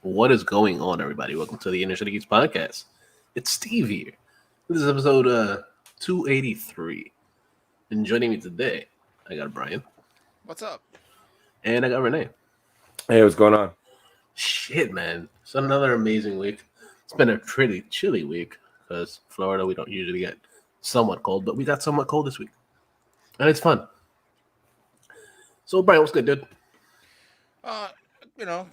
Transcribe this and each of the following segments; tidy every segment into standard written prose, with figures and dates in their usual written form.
What is going on, everybody? Welcome to the InnerCityGeeks podcast. It's Steve here. This is episode 283. And joining me today, I got Brian. What's up? And I got Renee. Hey, what's going on? Shit, man. It's another amazing week. It's been a pretty chilly week because Florida, we don't usually get somewhat cold, but we got somewhat cold this week. And it's fun. So, Brian, what's good, dude?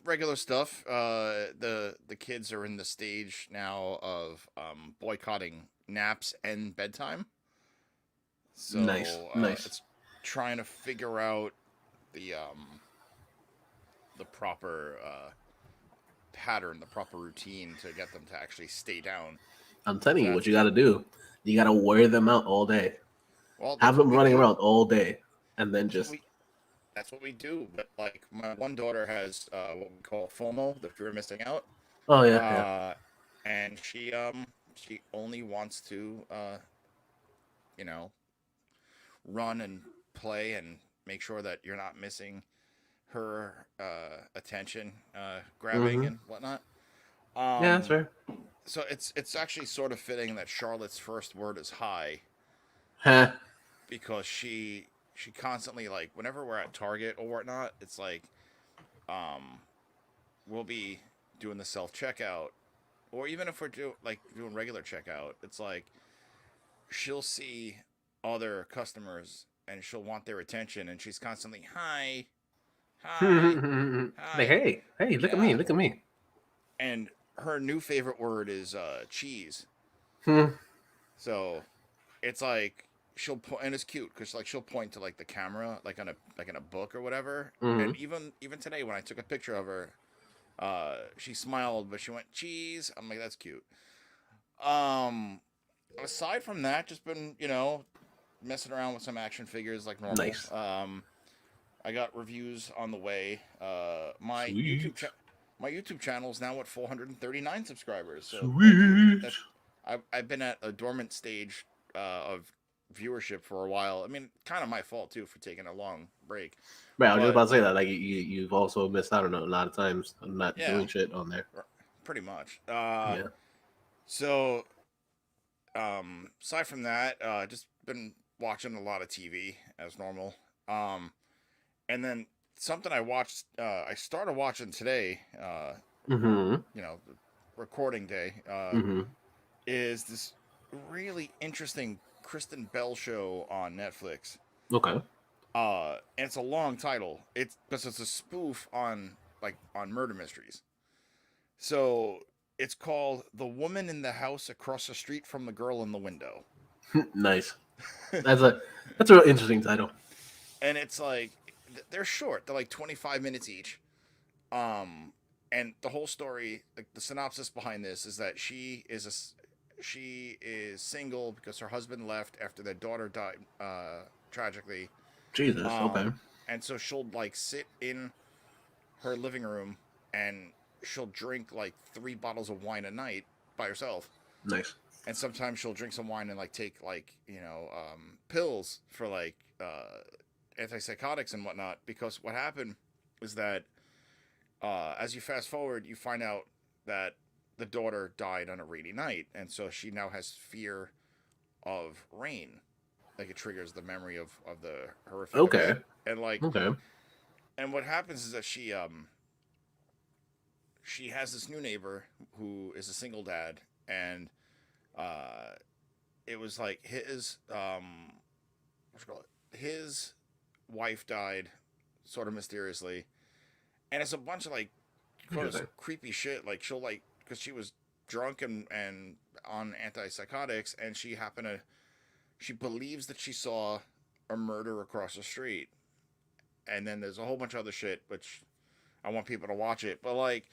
Regular stuff. The kids are in the stage now of boycotting naps and bedtime. So Nice. It's trying to figure out the proper pattern, the proper routine to get them to actually stay down. I'm telling you what you got to do. You got to wear them out all day. Well, have them running around all day, and then that's what we do. But like my one daughter has what we call FOMO, the fear of missing out. Oh yeah. And she only wants to run and play and make sure that you're not missing her attention grabbing and whatnot. Yeah, that's fair. So it's actually sort of fitting that Charlotte's first word is hi. Huh. Because she constantly, like, whenever we're at Target or whatnot, it's like we'll be doing the self-checkout, or even if we're doing regular checkout, it's like she'll see other customers and she'll want their attention, and she's constantly hi. Like, hey, look at me. And her new favorite word is cheese. So it's like she'll point, and it's cute because she'll point to like the camera, like in a book or whatever. And even today when I took a picture of her, she smiled, but she went cheese. I'm like, that's cute. Aside from that, just been messing around with some action figures like normal. Nice. I got reviews on the way. My YouTube channel is now at 439 subscribers. So Sweet. I've been at a dormant stage of viewership for a while. I mean, kind of my fault too for taking a long break. Right, I was just about to say that. Like, you've also missed out on a lot of times on not doing shit on there. Pretty much. Yeah. So, aside from that, just been watching a lot of TV as normal. And then something I watched, I started watching today, recording day, is this really interesting Kristen Bell show on Netflix. Okay. And it's a long title. It's because it's a spoof on murder mysteries. So it's called "The Woman in the House Across the Street from the Girl in the Window." Nice. That's a real interesting title. And it's like they're short. They're like 25 minutes each. And the whole story, like the synopsis behind this, is that she is single because her husband left after their daughter died tragically. Jesus. Okay. And so she'll like sit in her living room and she'll drink like 3 bottles of wine a night by herself. Nice. And sometimes she'll drink some wine and like take pills for like antipsychotics and whatnot. Because what happened is that as you fast forward, you find out that the daughter died on a rainy night, and so she now has fear of rain. Like, it triggers the memory of the horrific event. And and what happens is that she has this new neighbor who is a single dad, and it was like his wife died sort of mysteriously, and it's a bunch of like creepy shit. Like, she'll like, because she was drunk and on antipsychotics, and she believes that she saw a murder across the street. And then there's a whole bunch of other shit, which I want people to watch it. But like,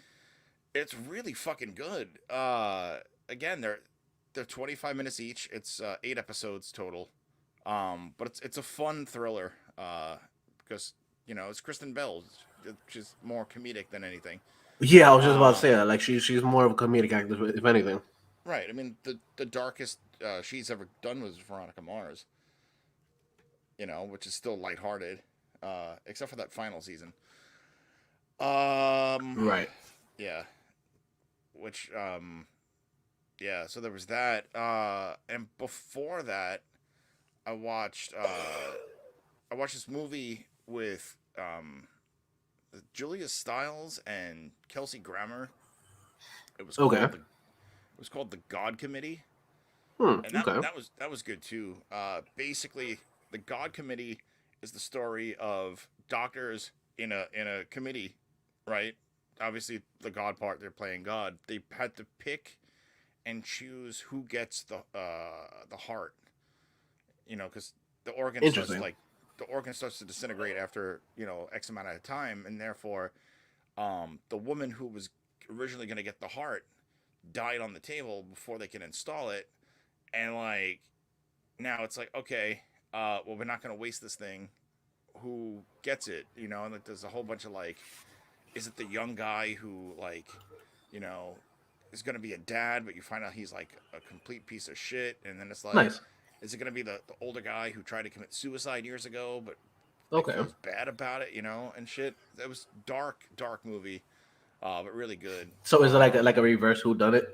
it's really fucking good. Again, they're 25 minutes each. It's 8 episodes total. But it's a fun thriller. Because it's Kristen Bell. She's more comedic than anything. Yeah, I was just about to say that. Like, she's more of a comedic actor, if anything. Right. I mean, the darkest she's ever done was Veronica Mars. Which is still lighthearted, except for that final season. Right. Yeah. which yeah, so there was that. And before that, I watched this movie with Julia Stiles and Kelsey Grammer. It was Okay. called the God Committee, and Okay. that was good too. Basically, the God Committee is the story of doctors in a committee, right? Obviously, the God part, they're playing God. They had to pick and choose who gets the heart, because the organ starts Interesting. to disintegrate after X amount of time, and therefore, the woman who was originally going to get the heart died on the table before they can install it, and like now it's like, okay, well, we're not going to waste this thing. Who gets it? And like there's a whole bunch of like, is it the young guy who like, you know, is going to be a dad, but you find out he's like a complete piece of shit, and then it's like, Nice. is it going to be the older guy who tried to commit suicide years ago, but like Okay. feels bad about it, and shit. It was dark movie, but really good. So is it like a reverse whodunit?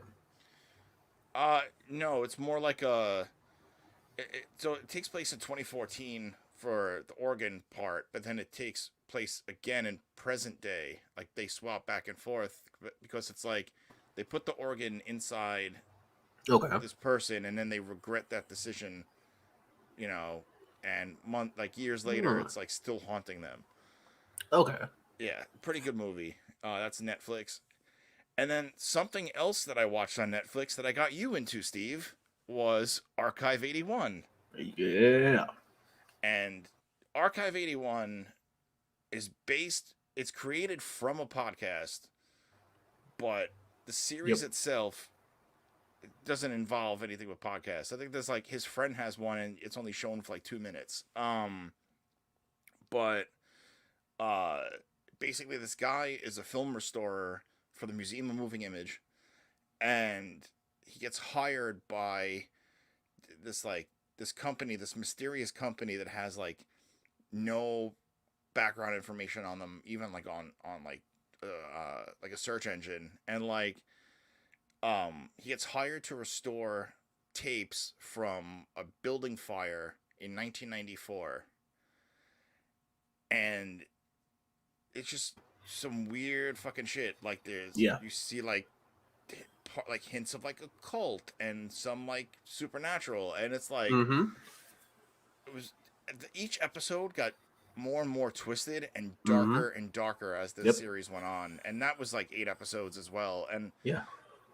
No, it's more like so it takes place in 2014 for the Oregon part, but then it takes place again in present day. Like they swap back and forth because it's like they put the organ inside Okay. this person and then they regret that decision, and years later Hmm. it's like still haunting them. Okay. Yeah, pretty good movie. That's Netflix. And then something else that I watched on Netflix that I got you into, Steve, was Archive 81. Yeah. And Archive 81 it's created from a podcast, but the series Yep. itself doesn't involve anything with podcasts. I think there's like his friend has one and it's only shown for like 2 minutes. But uh, basically this guy is a film restorer for the Museum of Moving Image, and he gets hired by this company, this mysterious company that has like no background information on them, even like on like a search engine, and like he gets hired to restore tapes from a building fire in 1994, and it's just some weird fucking shit. Like Yeah. you see like hints of like a cult and some like supernatural, and it's like Mm-hmm. it was each episode got more and more twisted Mm-hmm. and darker as the Yep. series went on, and that was like 8 episodes as well. And Yeah.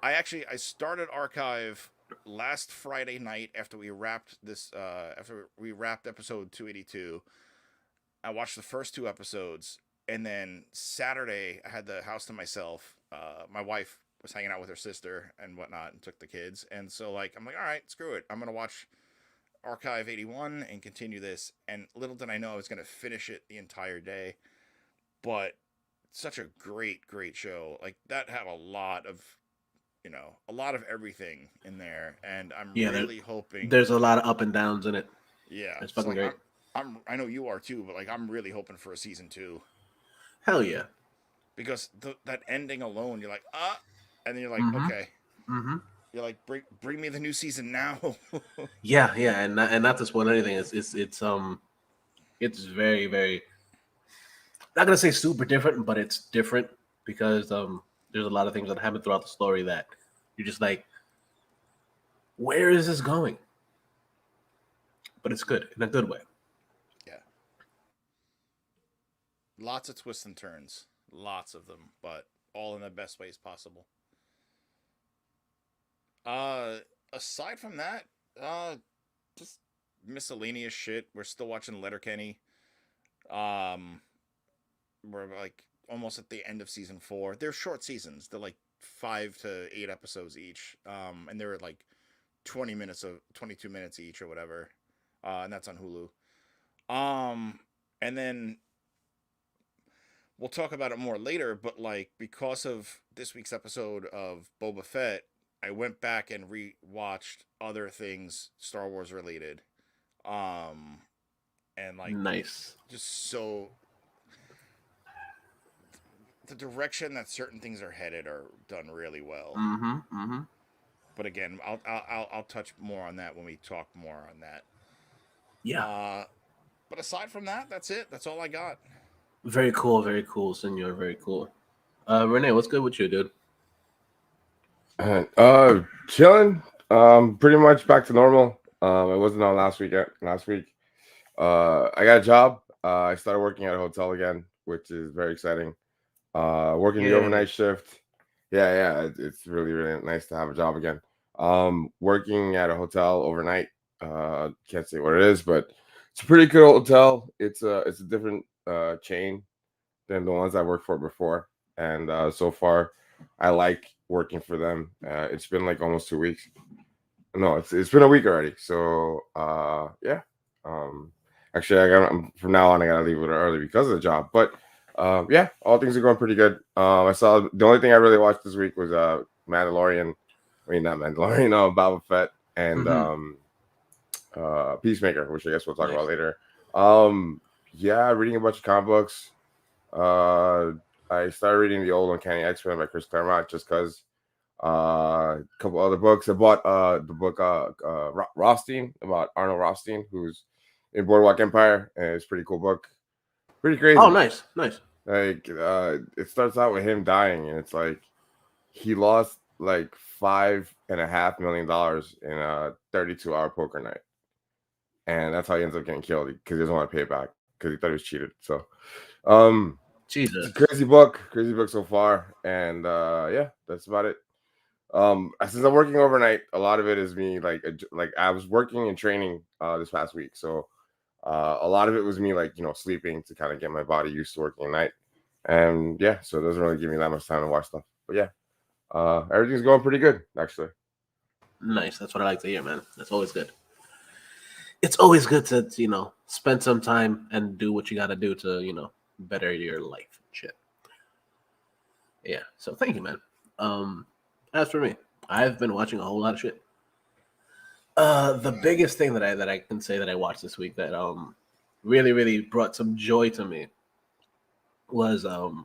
I started Archive last Friday night after we wrapped episode 282. I watched the first 2 episodes, and then Saturday I had the house to myself. My wife was hanging out with her sister and whatnot, and took the kids, and so like I'm like, all right, screw it, I'm gonna watch Archive 81 and continue this. And little did I know I was gonna finish it the entire day, but such a great show. Like that had a lot of everything in there, and I'm Yeah. really hoping. There's a lot of up and downs in it. Yeah, It's so fucking like great. I know you are too, but like I'm really hoping for a season 2, Hell yeah. because that ending alone, you're like, and then you're like, Mm-hmm. okay, Mm-hmm. you're like, bring me the new season now. Yeah. Yeah. And not to spoil anything, it's very very, not gonna say super different, but it's different because there's a lot of things that happen throughout the story that you're just like, where is this going? But it's good in a good way. Yeah, lots of twists and turns, lots of them, but all in the best ways possible. Uh, Aside from that, just miscellaneous shit. We're still watching Letterkenny. Um, we're like almost at the end of season 4. They're short seasons. They're like 5 to 8 episodes each. And they're like 22 minutes each or whatever. And that's on Hulu. And then we'll talk about it more later, but like because of this week's episode of Boba Fett, I went back and re-watched other things Star Wars related. And like Nice. just so the direction that certain things are headed are done really well. But again, I'll touch more on that when we talk more on that. Yeah. But aside from that, that's it. That's all I got. Very cool, senor. Very cool. Renee, what's good with you, dude? Chilling. Pretty much back to normal. It wasn't on last week. I got a job. I started working at a hotel again, which is very exciting. Working the overnight shift. Yeah. It's really, really nice to have a job again. Working at a hotel overnight. Can't say what it is, but it's a pretty good hotel. It's a different chain than the ones I worked for before, and so far, I like working for them. It's been like almost 2 weeks. No, it's been a week already. So yeah. Actually, from now on I gotta leave a little early because of the job. But yeah, all things are going pretty good. I saw the only thing I really watched this week was Mandalorian. I mean, not Mandalorian, no, Boba Fett and Peacemaker, which I guess we'll talk about later. Yeah, reading a bunch of comic books. I started reading the old Uncanny X-Men by Chris Claremont just because. A couple other books. I bought the book Rothstein, about Arnold Rothstein, who's in Boardwalk Empire, and it's a pretty cool book. Pretty crazy. Oh, nice. Like it starts out with him dying, and it's like he lost like $5.5 million in a 32-hour poker night, and that's how he ends up getting killed because he doesn't want to pay it back because he thought he was cheated. So Jesus, it's a crazy book so far, and yeah, that's about it. Since I'm working overnight, a lot of it is me like I was working and training this past week, so a lot of it was me like sleeping to kind of get my body used to working at night, and yeah, so it doesn't really give me that much time to watch stuff. But yeah, everything's going pretty good actually. Nice. That's what I like to hear, man. That's always good. It's always good to spend some time and do what you got to do to better your life and shit. Yeah. So thank you, man. As for me, I've been watching a whole lot of shit. The biggest thing that I can say that I watched this week that really, really brought some joy to me was The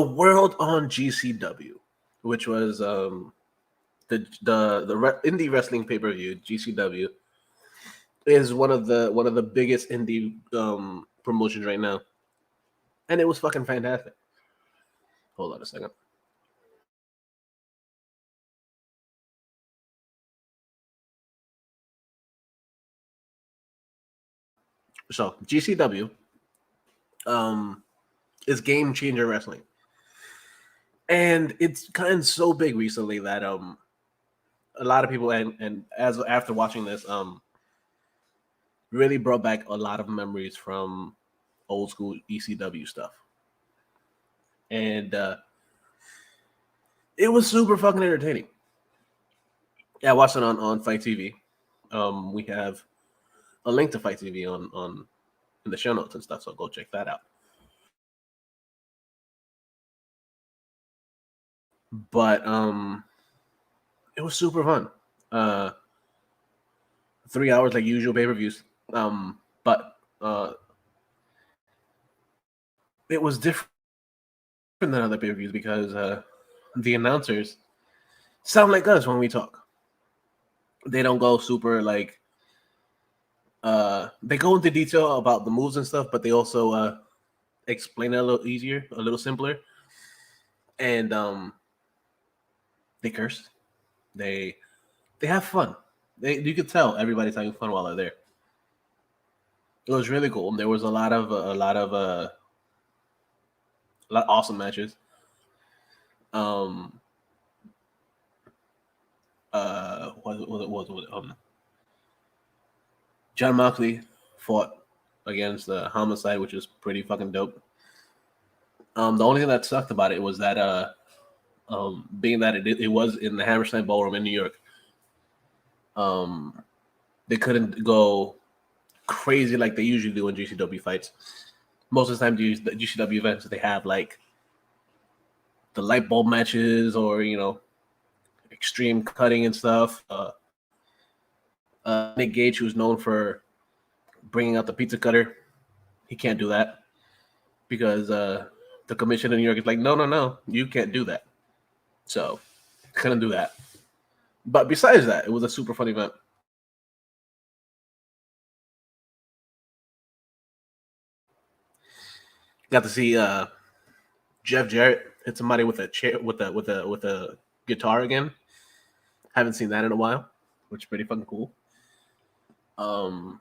World on GCW, which was the indie wrestling pay-per-view. GCW is one of the biggest indie promotions right now, and it was fucking fantastic. Hold on a second. So GCW is Game Changer Wrestling, and it's kind of so big recently that a lot of people and as after watching this really brought back a lot of memories from old school ECW stuff, and it was super fucking entertaining. Yeah, I watched it on Fight TV. We have a link to Fight TV on in the show notes and stuff, so go check that out. But it was super fun. 3 hours like usual pay-per-views. But it was different than other pay-per-views because the announcers sound like us when we talk. They don't go super like they go into detail about the moves and stuff, but they also explain it a little easier, a little simpler. And they curse. They have fun. You could tell everybody's having fun while they're there. It was really cool. There was a lot of awesome matches. John Moxley fought against Homicide, which is pretty fucking dope. The only thing that sucked about it was that being that it was in the Hammerstein Ballroom in New York, they couldn't go crazy like they usually do in GCW fights. Most of the time, the GCW events, they have like the light bulb matches or extreme cutting and stuff. Nick Gage, who's known for bringing out the pizza cutter, he can't do that. because the commission in New York is like, no, you can't do that. So couldn't do that. But besides that, it was a super fun event. Got to see Jeff Jarrett hit somebody with a chair with a guitar again. Haven't seen that in a while, which is pretty fucking cool. One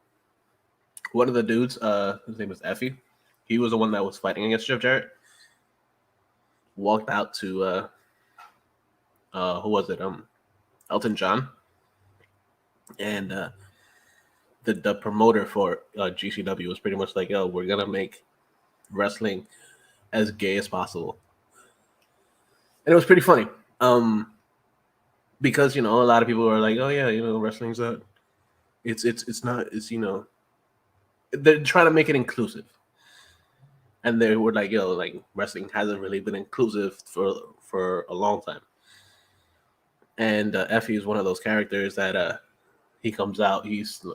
of the dudes, his name was Effie. He was the one that was fighting against Jeff Jarrett. Walked out to who was it? Elton John. And the promoter for GCW was pretty much like, "Yo, we're gonna make wrestling as gay as possible," and it was pretty funny. Because a lot of people are like, "Oh yeah, wrestling's not. It's not. It's they're trying to make it inclusive." And they were like, "Yo, like wrestling hasn't really been inclusive for a long time." And Effie is one of those characters that he comes out, he's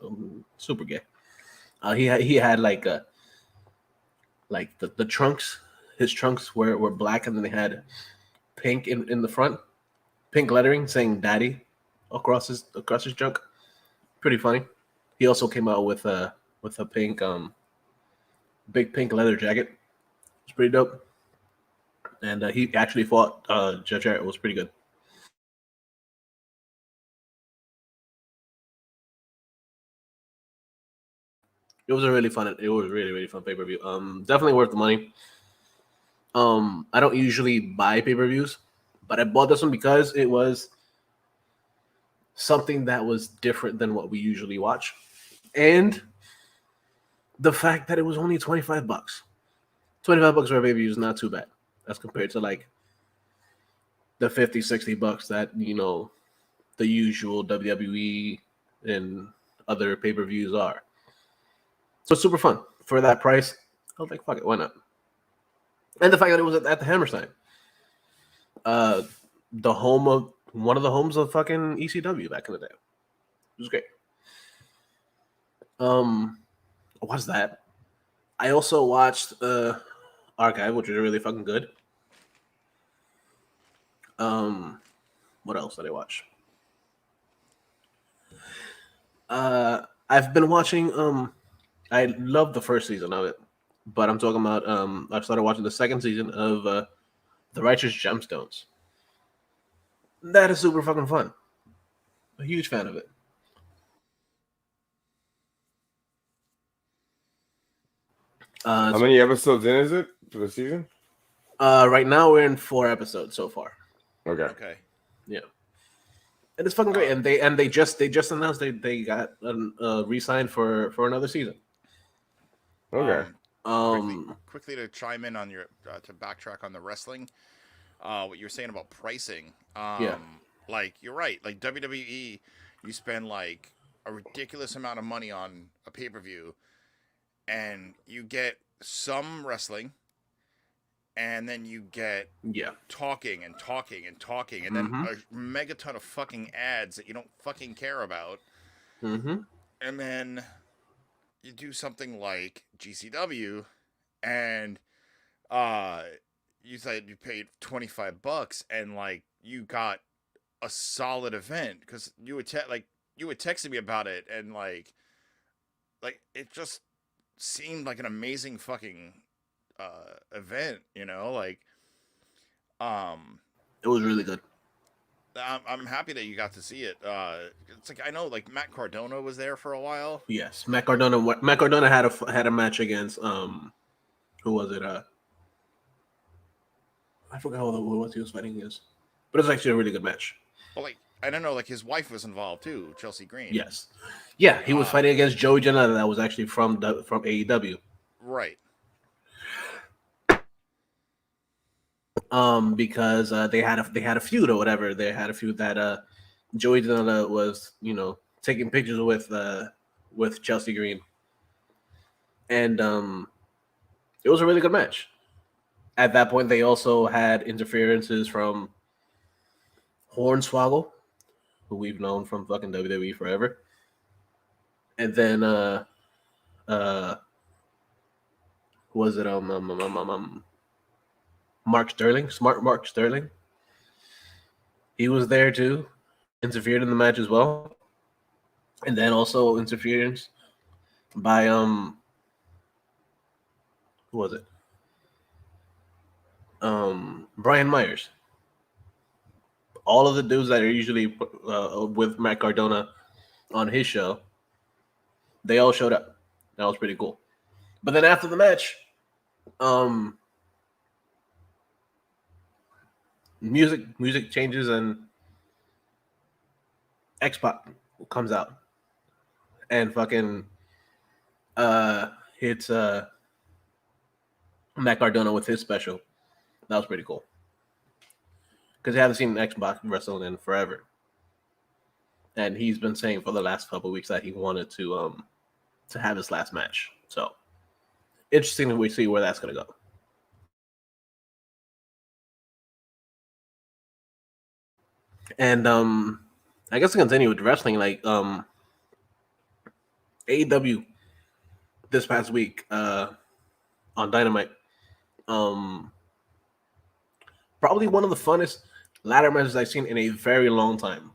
super gay. He had like the trunks. His trunks were black, and then they had pink in the front, pink lettering saying "Daddy" across his junk. Pretty funny. He also came out with a pink big pink leather jacket. It's pretty dope. And he actually fought Jeff Jarrett. It was pretty good. It was really really fun pay-per-view. Definitely worth the money. I don't usually buy pay-per-views, but I bought this one because it was something that was different than what we usually watch. And the fact that it was only $25. $25 for a pay-per-view is not too bad as compared to like the $50-$60 that the usual WWE and other pay-per-views are. So it's super fun for that price. I was like, fuck it, why not? And the fact that it was at the Hammerstein, the home of one of the homes of fucking ECW back in the day. It was great. What's that? I also watched Archive, which was really fucking good. What else did I watch? I've been watching. I love the first season of it, but I'm talking about. I've started watching the second season of The Righteous Gemstones. That is super fucking fun. A huge fan of it. How many episodes in is it for the season? Right now we're in 4 episodes so far. Okay. Yeah. And it's fucking great. And they just announced they got re-signed for another season. Okay. Quickly to chime in on your to backtrack on the wrestling, what you were saying about pricing. Yeah. Like you're right. Like WWE, you spend like a ridiculous amount of money on a pay-per-view, and you get some wrestling, and then you get talking and then a megaton of fucking ads that you don't fucking care about. Mm-hmm. And then you do something like GCW, and you said you paid $25, and like you got a solid event because you had texted me about it, and like it just seemed like an amazing fucking event, like it was really good. I'm happy that you got to see it. It's like I know like Matt Cardona was there for a while. Yes, Matt Cardona had a match against who was it? I forgot who was he was fighting against, but it was actually a really good match. Well, like I don't know, like his wife was involved too, Chelsea Green. Yes, yeah, he was fighting against Joey Janela. That was actually from AEW. Right. Because they had a feud or whatever. They had a feud that Joey Janela was taking pictures with Chelsea Green, and it was a really good match. At that point, they also had interferences from Hornswoggle, who we've known from fucking WWE forever, and then who was it? Mark Sterling, smart Mark Sterling. He was there too, interfered in the match as well, and then also interference by who was it? Brian Myers. All of the dudes that are usually with Matt Cardona on his show, they all showed up. That was pretty cool. But then after the match, music changes and X-Pac comes out and fucking hits Matt Cardona with his special. That was pretty cool. Because I haven't seen X-Pac wrestle in forever. And he's been saying for the last couple of weeks that he wanted to have his last match. So interesting to see where that's gonna go. And I guess to continue with wrestling, like AEW this past week on Dynamite, probably one of the funnest ladder matches I've seen in a very long time.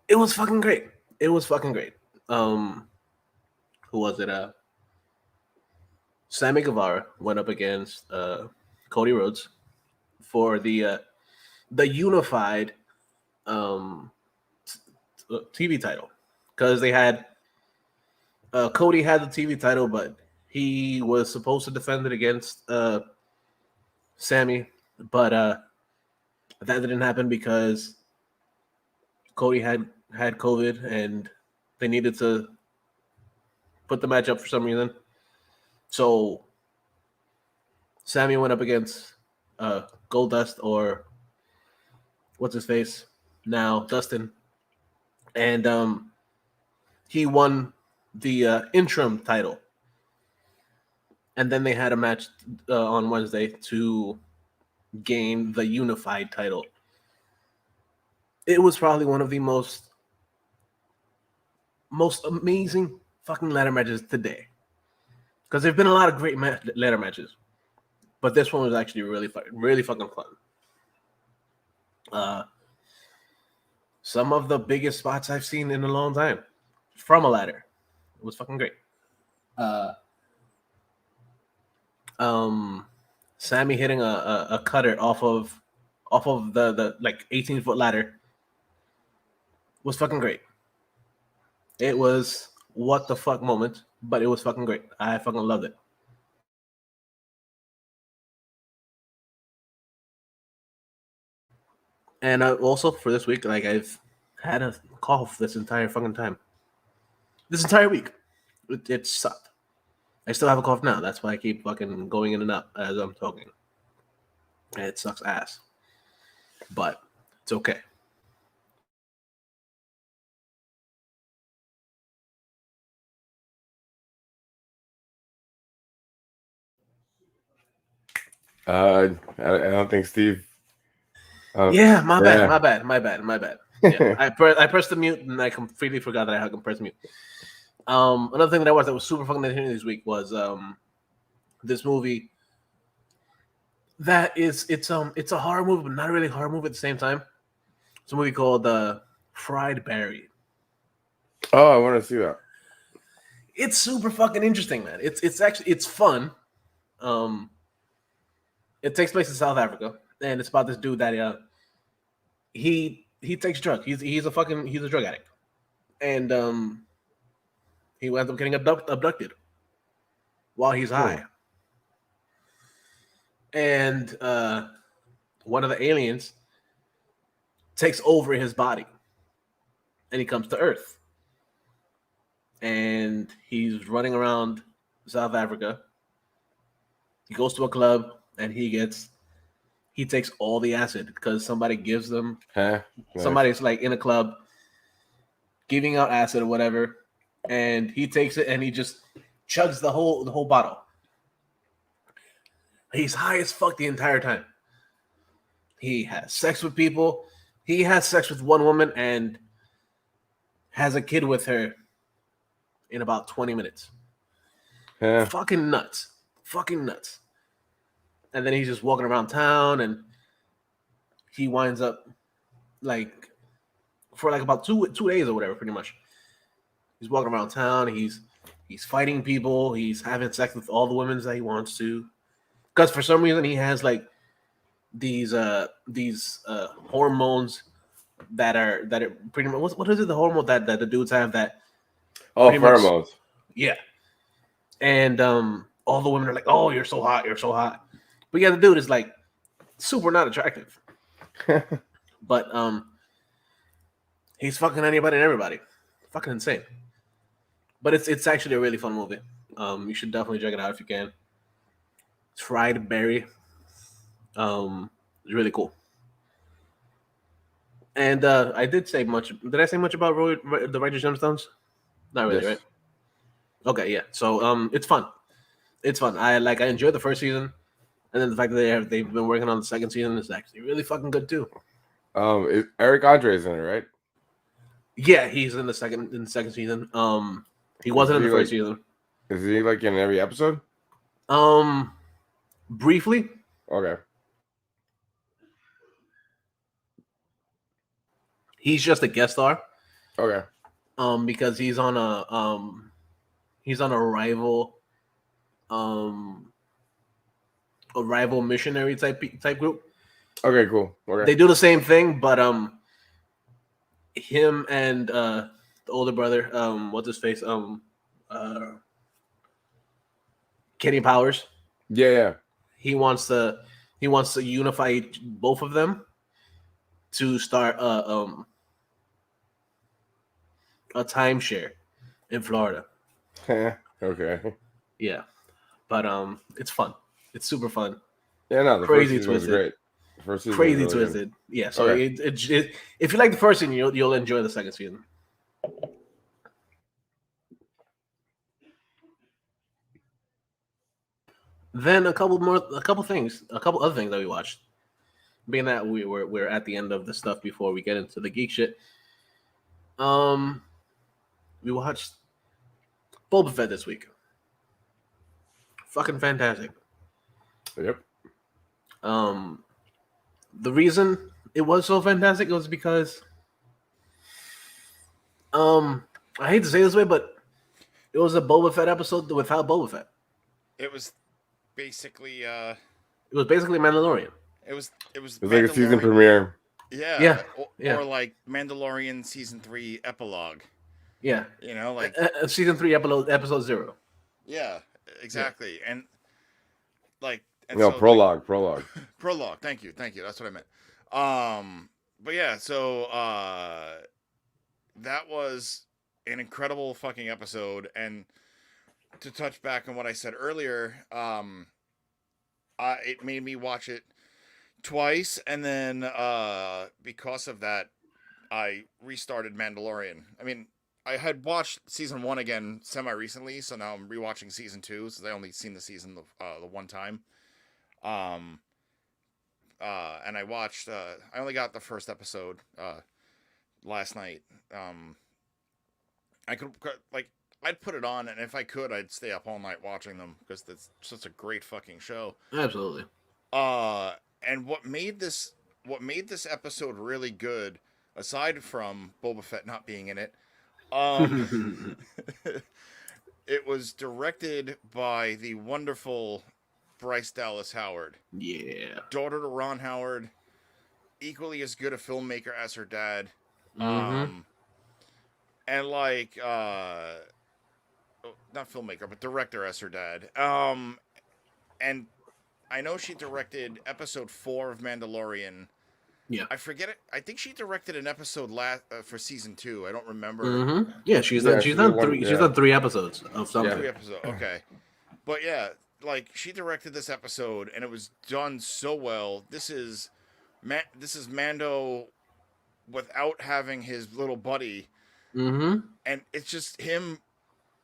It was fucking great. It was fucking great. Who was it? Sammy Guevara went up against Cody Rhodes for the unified TV title, because they had Cody had the TV title, but he was supposed to defend it against Sammy, but that didn't happen because Cody had COVID and they needed to put the match up for some reason. So Sammy went up against Goldust, or what's his face now, Dustin, and he won the interim title. And then they had a match on Wednesday to gain the unified title. It was probably one of the most amazing fucking ladder matches today. Because there've been a lot of great ladder matches, but this one was actually really fucking fun. Some of the biggest spots I've seen in a long time from a ladder. It was fucking great. Sammy hitting a cutter off of the like 18-foot ladder was fucking great. It was what the fuck moment, but it was fucking great. I fucking loved it. And also for this week, like, I've had a cough this entire fucking time. This entire week. It sucked. I still have a cough now. That's why I keep fucking going in and out as I'm talking. And it sucks ass. But it's okay. I don't think Steve. Yeah, my bad. Yeah, I pressed the mute and I completely forgot that I can press mute. Another thing that I watched that was super fucking entertaining this week was this movie that it's a horror movie, but not really a horror movie at the same time. It's a movie called Fried Barry. Oh, I want to see that. It's super fucking interesting, man. It's actually fun. It takes place in South Africa, and it's about this dude that he takes drugs. He's a drug addict, and he ends up getting abducted while he's high. And one of the aliens takes over his body, and he comes to Earth. And he's running around South Africa. He goes to a club, and he takes all the acid because somebody gives them. Nice. Somebody's like in a club giving out acid or whatever, and he takes it and he just chugs the whole bottle. He's high as fuck the entire time. He has sex with people. He has sex with one woman and has a kid with her in about 20 minutes. Yeah. Fucking nuts. Fucking nuts. And then he's just walking around town, and he winds up like for like about 2 days or whatever, pretty much. He's walking around town. He's fighting people. He's having sex with all the women that he wants to. Because for some reason he has like these hormones that are pretty much what is it, the hormone that the dudes have that Oh, pretty much, pheromones. yeah. And all the women are like, oh, you're so hot, you're so hot. But yeah, the dude is like super not attractive. But he's fucking anybody and everybody. Fucking insane. But it's actually a really fun movie. You should definitely check it out if you can. Try to Berry. It's really cool. And I did say much. Did I say much about the Righteous Gemstones? Not really, Yes. right? Okay, yeah. So it's fun. It's fun. I enjoyed the first season, and then the fact that they've been working on the second season is actually really fucking good too. Eric Andre is in it, right? Yeah, he's in the second season. He wasn't in the first season. Is he like in every episode? Briefly. Okay. He's just a guest star. Okay. Because he's on a rival missionary type group. Okay, cool. Okay. They do the same thing, but him and the older brother, what's his face, Kenny Powers. Yeah. He wants to unify both of them to start a timeshare in Florida. Okay. Yeah, but it's fun. It's super fun. Yeah, no, the Crazy first season was twisted. great. The first season Crazy was really twisted. good. Yeah, so Okay. if you like the first season, you'll enjoy the second season. Then a couple other things that we watched. Being that we're at the end of the stuff before we get into the geek shit. We watched Boba Fett this week. Fucking fantastic. Yep. The reason it was so fantastic was because I hate to say this way, but it was a Boba Fett episode without Boba Fett. It was basically It was basically Mandalorian. It was like a season premiere. Yeah. Yeah. Or like Mandalorian season 3 epilogue. Yeah. You know, like season 3 episode 0. Yeah, exactly. Yeah. And like prologue. Prologue. Thank you. That's what I meant. But yeah, so that was an incredible fucking episode. And to touch back on what I said earlier, it made me watch it twice, and then because of that, I restarted Mandalorian. I mean, I had watched season 1 again semi-recently, so now I'm rewatching season 2, since I only seen the season the one time. And I watched, I only got the first episode last night. I could, like, I'd put it on, and if I could, I'd stay up all night watching them, because it's such a great fucking show. Absolutely. And what made this episode really good, aside from Boba Fett not being in it, it was directed by the wonderful Bryce Dallas Howard. Yeah. Daughter to Ron Howard, equally as good a filmmaker as her dad. Mm-hmm. And like not filmmaker, but director as her dad. And I know she directed episode 4 of Mandalorian. Yeah. I forget it. I think she directed an episode for season 2. I don't remember. Mm-hmm. Yeah, she's done 3. She's done 3 episodes of something. 3 episodes. Okay. But yeah, like she directed this episode, and it was done so well. This is Mando without having his little buddy. Mm-hmm. And it's just him.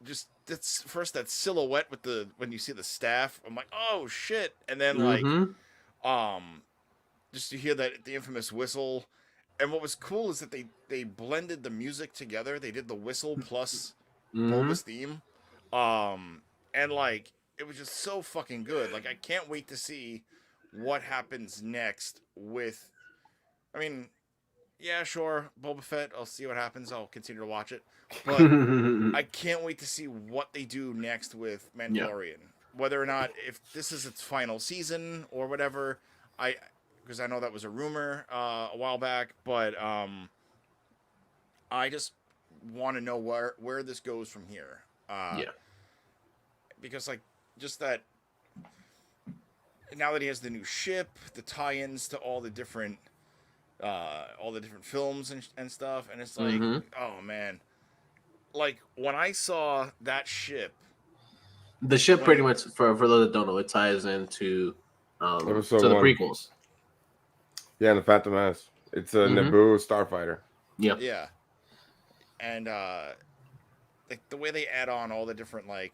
Just that's first that silhouette with when you see the staff. I'm like, oh shit, and then just to hear the infamous whistle. And what was cool is that they blended the music together. They did the whistle plus Boba's theme. and like it was just so fucking good. Like I can't wait to see what happens next with. I mean, yeah, sure, Boba Fett. I'll see what happens. I'll continue to watch it, but I can't wait to see what they do next with Yeah. Mandalorian. Whether or not if this is its final season or whatever, I because I know that was a rumor a while back, but I just want to know where this goes from here. Yeah. Because like just that now that he has the new ship, the tie-ins to all the different films and stuff, and it's like, Mm-hmm. oh man, like when I saw that ship, The ship when pretty much for those that don't know, it ties into Episode to the 1. prequels. Yeah, and the Phantom Menace. It's a Naboo starfighter. Yeah. yeah, and like the way they add on all the different like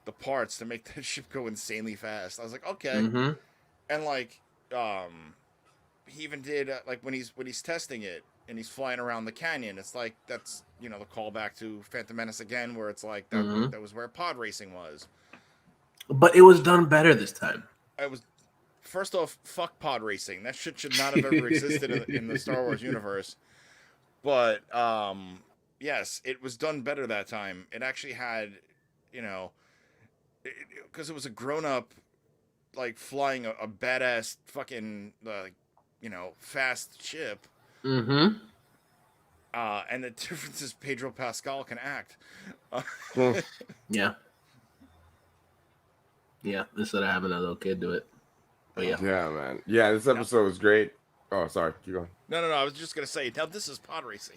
the parts to make that ship go insanely fast, I was like, okay, Mm-hmm. and like he even did like when he's testing it and he's flying around the canyon. It's like that's the callback to Phantom Menace again, where it's like that was where pod racing was. But it was done better this time. I was first off, fuck pod racing. That shit should not have ever existed in the Star Wars universe. But yes, it was done better that time. It actually had, because it was a grown up like flying a badass fucking fast ship. Mm-hmm. And the difference is Pedro Pascal can act. Yeah. Yeah. Instead of having a little kid do it. But yeah. Yeah, man. Yeah, this episode was great. Oh, sorry. Keep going. No. I was just gonna say, now this is pod racing.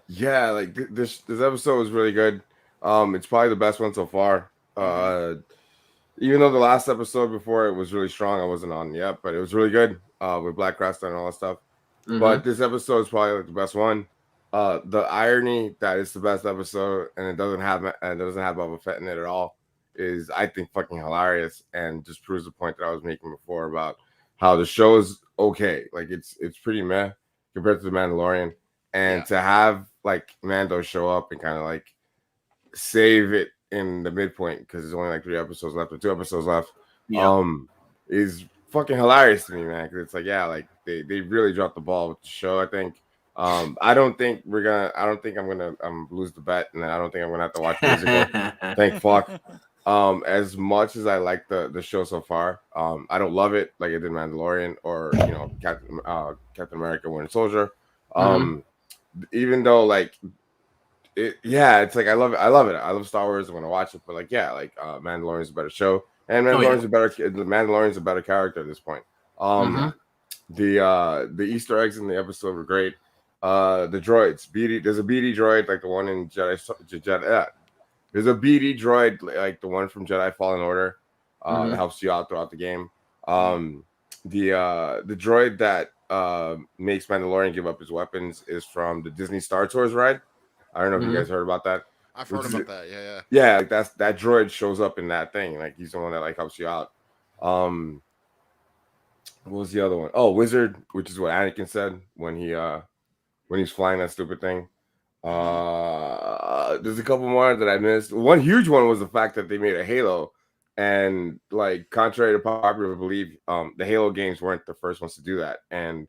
Yeah, like this episode was really good. It's probably the best one so far. Even though the last episode before it was really strong, I wasn't on yet, but it was really good. With Black Cresta and all that stuff. Mm-hmm. But this episode is probably like the best one. The irony that it's the best episode and it doesn't have Boba Fett in it at all is, I think, fucking hilarious, and just proves the point that I was making before about how the show is okay. Like it's pretty meh compared to The Mandalorian, and to have like Mando show up and kind of like save it in the midpoint because there's only like 3 episodes left or 2 episodes left, is fucking hilarious to me, man. Because it's like, yeah, like they really dropped the ball with the show. I think. I don't think I'm gonna lose the bet, and I don't think I'm gonna have to watch musical. Thank fuck. As much as I like the show so far, I don't love it like I did Mandalorian or Captain America Winter Soldier. Even though like it's like I love it. I love Star Wars. I'm gonna watch it, but like Mandalorian's a better show, and Mandalorian's a better character at this point. The Easter eggs in the episode were great. The droids, there's a BD droid like the one in Jedi. There's a BD droid like the one from Jedi Fallen Order that helps you out throughout the game. The droid that makes Mandalorian give up his weapons is from the Disney Star Tours ride. I don't know if you guys heard about that. I've heard about that. Yeah. Yeah, like that droid shows up in that thing. Like he's the one that like helps you out. What was the other one? Oh, Wizard, which is what Anakin said when he's flying that stupid thing. There's a couple more that I missed. One huge one was the fact that they made a Halo, and like contrary to popular belief, the Halo games weren't the first ones to do that, and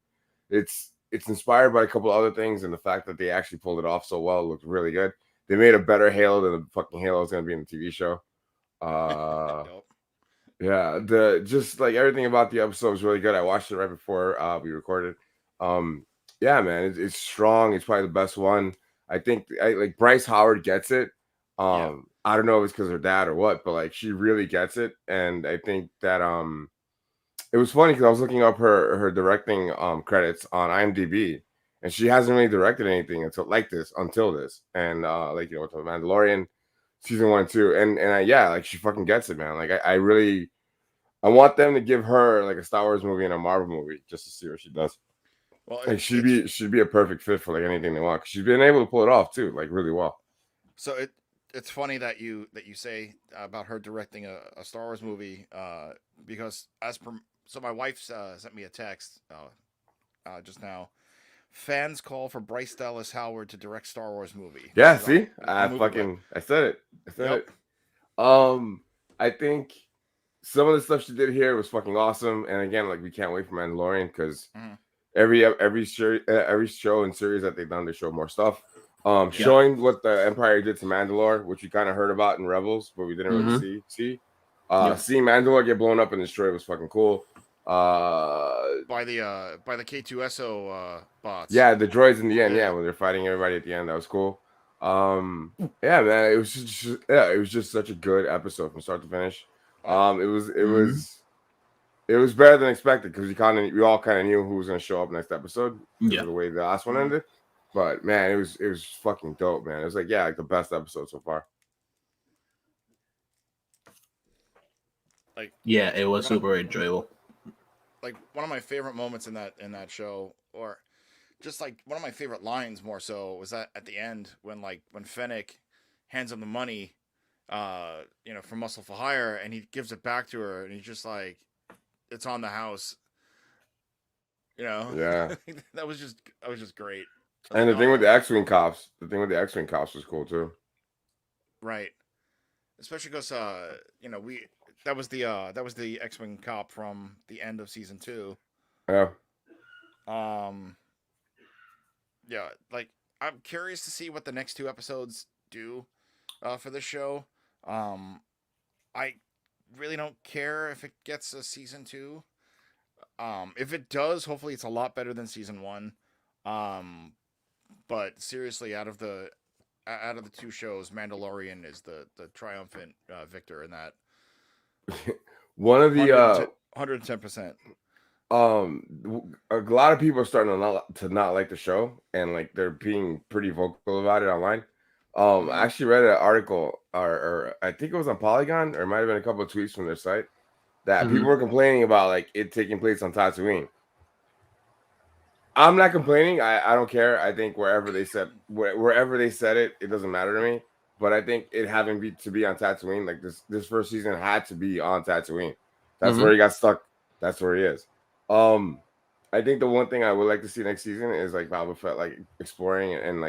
it's inspired by a couple other things, and the fact that they actually pulled it off so well, it looked really good. They made a better Halo than the fucking Halo is going to be in the TV show. Yeah, just like everything about the episode was really good. I watched it right before we recorded. Yeah, man, it's strong. It's probably the best one. I think like Bryce Howard gets it. I don't know if it's because her dad or what, but like she really gets it, and I think that it was funny because I was looking up her directing credits on IMDb, and she hasn't really directed anything until this, and with the Mandalorian season 1 and 2, and she fucking gets it, man. Like I want them to give her like a Star Wars movie and a Marvel movie just to see what she does. Well, like she'd be a perfect fit for like anything they want, because she's been able to pull it off too, like really well. So it's funny that you say about her directing a Star Wars movie, because so my wife sent me a text just now Fans call for Bryce Dallas Howard to direct Star Wars movie. Yeah, This is see, I movie clip. said it. I said Yep. it. I think some of the stuff she did here was fucking awesome. And again, like we can't wait for Mandalorian because every show and series that they've done, they show more stuff. Showing what the Empire did to Mandalore, which we kind of heard about in Rebels, but we didn't really see. Seeing Mandalore get blown up and destroyed was fucking cool. By the K2SO bots. Yeah, the droids in the end, when they're fighting everybody at the end, that was cool. Yeah, man, it was just such a good episode from start to finish. It was better than expected because we all kind of knew who was gonna show up next episode because of the way the last one ended. But man, it was fucking dope, man. It was like the best episode so far. Like it was super enjoyable. Like one of my favorite moments in that show, or just like one of my favorite lines more so, was that at the end when Fennec hands him the money, from Muscle for Hire, and he gives it back to her, and he's just like, it's on the house. Yeah. that was just great. And the thing with the X-Wing cops was cool too. Right. Especially because that was the X-Wing cop from the end of season 2. Yeah. Yeah, like I'm curious to see what the next 2 episodes do for this show. I really don't care if it gets a season 2. If it does, hopefully it's a lot better than season 1. But seriously, out of the 2 shows, Mandalorian is the triumphant victor in that. One of the 110%. A lot of people are starting to not like the show, and like they're being pretty vocal about it online. I actually read an article, or I think it was on Polygon, or it might have been a couple of tweets from their site, that people were complaining about like it taking place on Tatooine. I'm not complaining. I don't care. I think wherever they said it, it doesn't matter to me. But I think it having to be on Tatooine, like this first season had to be on Tatooine. That's where he got stuck. That's where he is. I think the one thing I would like to see next season is like Boba Fett like exploring and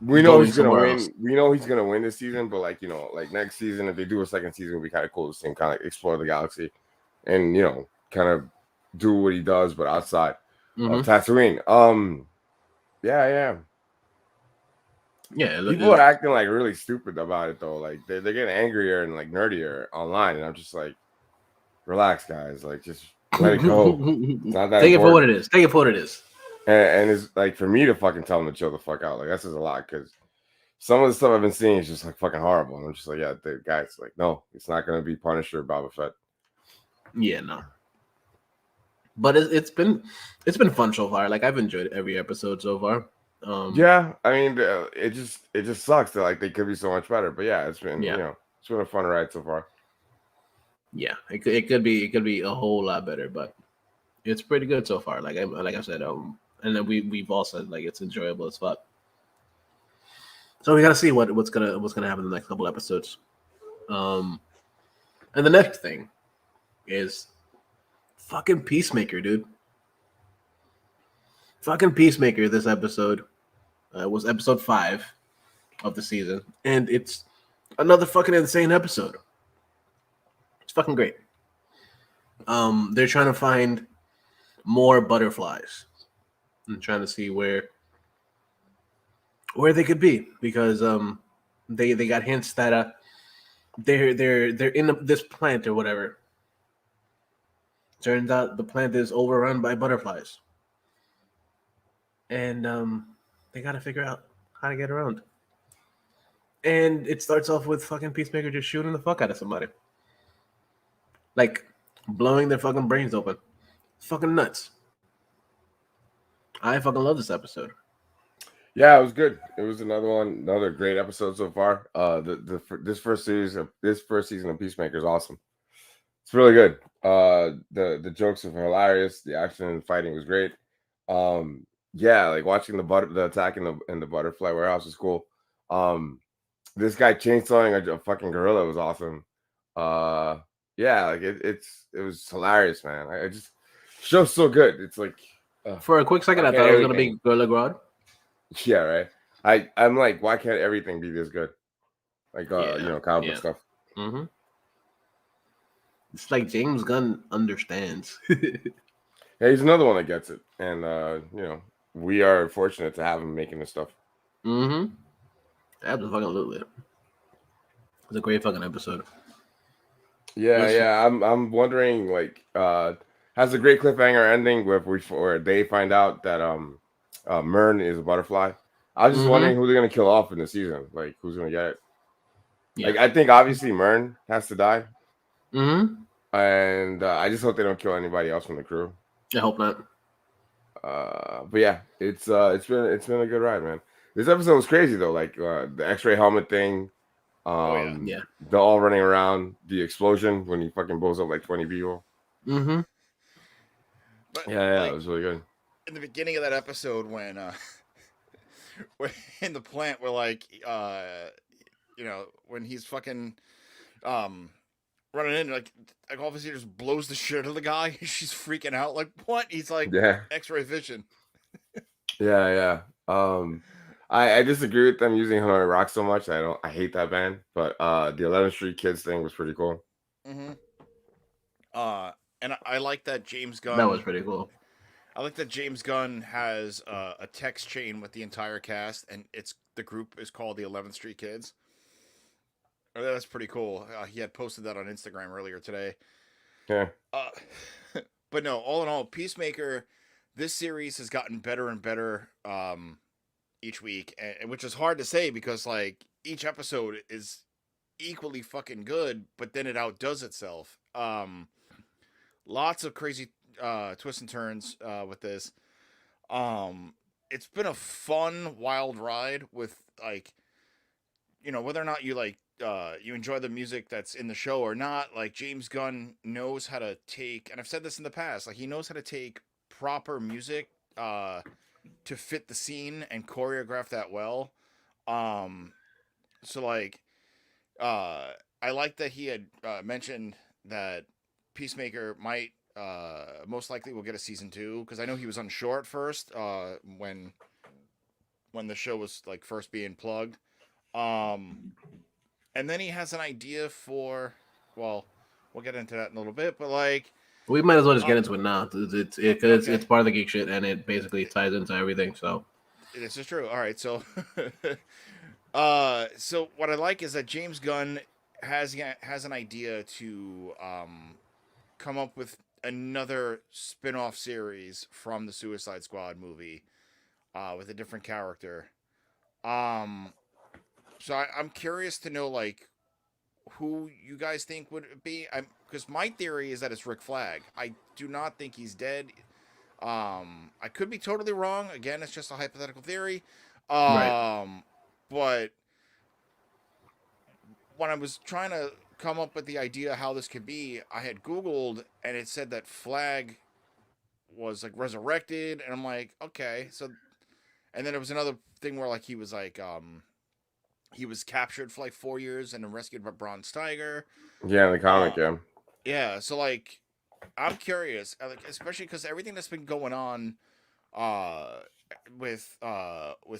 we know he's gonna win. We know he's gonna win this season, but like next season, if they do a second season, it'd be kind of cool to see him kind of explore the galaxy and kind of do what he does, but outside of Tatooine. Yeah. People are acting like really stupid about it though. Like they're getting angrier and like nerdier online, and I'm just like, relax, guys. Like just let it go. It's not that Take important. it for what it is. Take it for what it is. And it's like for me to fucking tell them to chill the fuck out. Like that says a lot because some of the stuff I've been seeing is just like fucking horrible. And I'm just like, yeah, the guys, like, no, it's not gonna be Punisher or Boba Fett. Yeah, no. But it's been fun so far. Like I've enjoyed every episode so far. Yeah, I mean, it just sucks that like they could be so much better. But yeah, it's been it's been a fun ride so far. Yeah, it could be a whole lot better, but it's pretty good so far. Like I said, and then we've all said like it's enjoyable as fuck. So we gotta see what's gonna happen in the next couple episodes. And the next thing is fucking Peacemaker, dude. Fucking Peacemaker. This episode was episode 5 of the season, and it's another fucking insane episode. It's fucking great. They're trying to find more butterflies and trying to see where they could be because they got hints that they're in this plant or whatever. Turns out the plant is overrun by butterflies, and they got to figure out how to get around. And it starts off with fucking Peacemaker just shooting the fuck out of somebody, like blowing their fucking brains open. It's fucking nuts. I fucking love this episode. Yeah, it was good. It was another great episode so far. This first season of Peacemaker is awesome. It's really good. The jokes are hilarious. The action and fighting was great. Yeah, like watching the attack in the butterfly warehouse was cool. This guy chainsawing a fucking gorilla was awesome. Yeah, like it was hilarious, man. I just show's so good. It's like For a quick second, Why I can't thought it was gonna everything- be Gorilla Grodd. Yeah, right. I'm like, why can't everything be this good? Like, comic book stuff. Mm-hmm. It's like James Gunn understands. Yeah, he's another one that gets it, and we are fortunate to have him making this stuff. Mm-hmm. Absolutely. It's a great fucking episode. Yeah. I'm wondering, like, has a great cliffhanger ending where they find out that Mern is a butterfly. I was just wondering who they're gonna kill off in the season. Like, who's gonna get it? Yeah. Like, I think obviously Mern has to die. Mm-hmm. And I just hope they don't kill anybody else from the crew. I hope not. But yeah, it's been a good ride, man. This episode was crazy though, like the X-ray helmet thing, Yeah. the all running around, the explosion when he fucking blows up like 20 people. Mm-hmm. But Yeah, it was really good. In the beginning of that episode, when we're in the plant, we're like, when he's fucking running in, like obviously just blows the shit out of the guy. She's freaking out, like, what? He's like, X-ray vision. Yeah. I disagree with them using Hanoi Rock so much. I hate that band, but the 11th Street Kids thing was pretty cool. Mm-hmm. And I like that James Gunn. That was pretty cool. I like that James Gunn has a text chain with the entire cast, and the group is called the 11th Street Kids. That's pretty cool. He had posted that on Instagram earlier today. Yeah. But no, all in all, Peacemaker, this series has gotten better and better each week, and which is hard to say because like each episode is equally fucking good, but then it outdoes itself. Lots of crazy twists and turns with this. It's been a fun, wild ride with like, whether or not you like you enjoy the music that's in the show or not. Like James Gunn knows how to take, and I've said this in the past, like he knows how to take proper music to fit the scene and choreograph that well. So like, I like that he had mentioned that Peacemaker might most likely will get a season 2 because I know he was unsure at first when the show was like first being plugged. And then he has an idea for, well, we'll get into that in a little bit, but like we might as well just get into it now. It's part of the geek shit, and it basically ties into everything. So this is true. All right, so so what I like is that James Gunn has an idea to come up with another spin-off series from the Suicide Squad movie with a different character. So I'm curious to know like who you guys think would it be. Because my theory is that it's Rick Flag. I do not think he's dead. I could be totally wrong. Again, it's just a hypothetical theory. Right. But when I was trying to come up with the idea how this could be, I had Googled and it said that Flag was like resurrected, and I'm like, okay, so. And then there was another thing where like he was like he was captured for like 4 years and then rescued by Bronze Tiger. Yeah, in the comic, yeah. Yeah, so like, I'm curious, like especially because everything that's been going on, with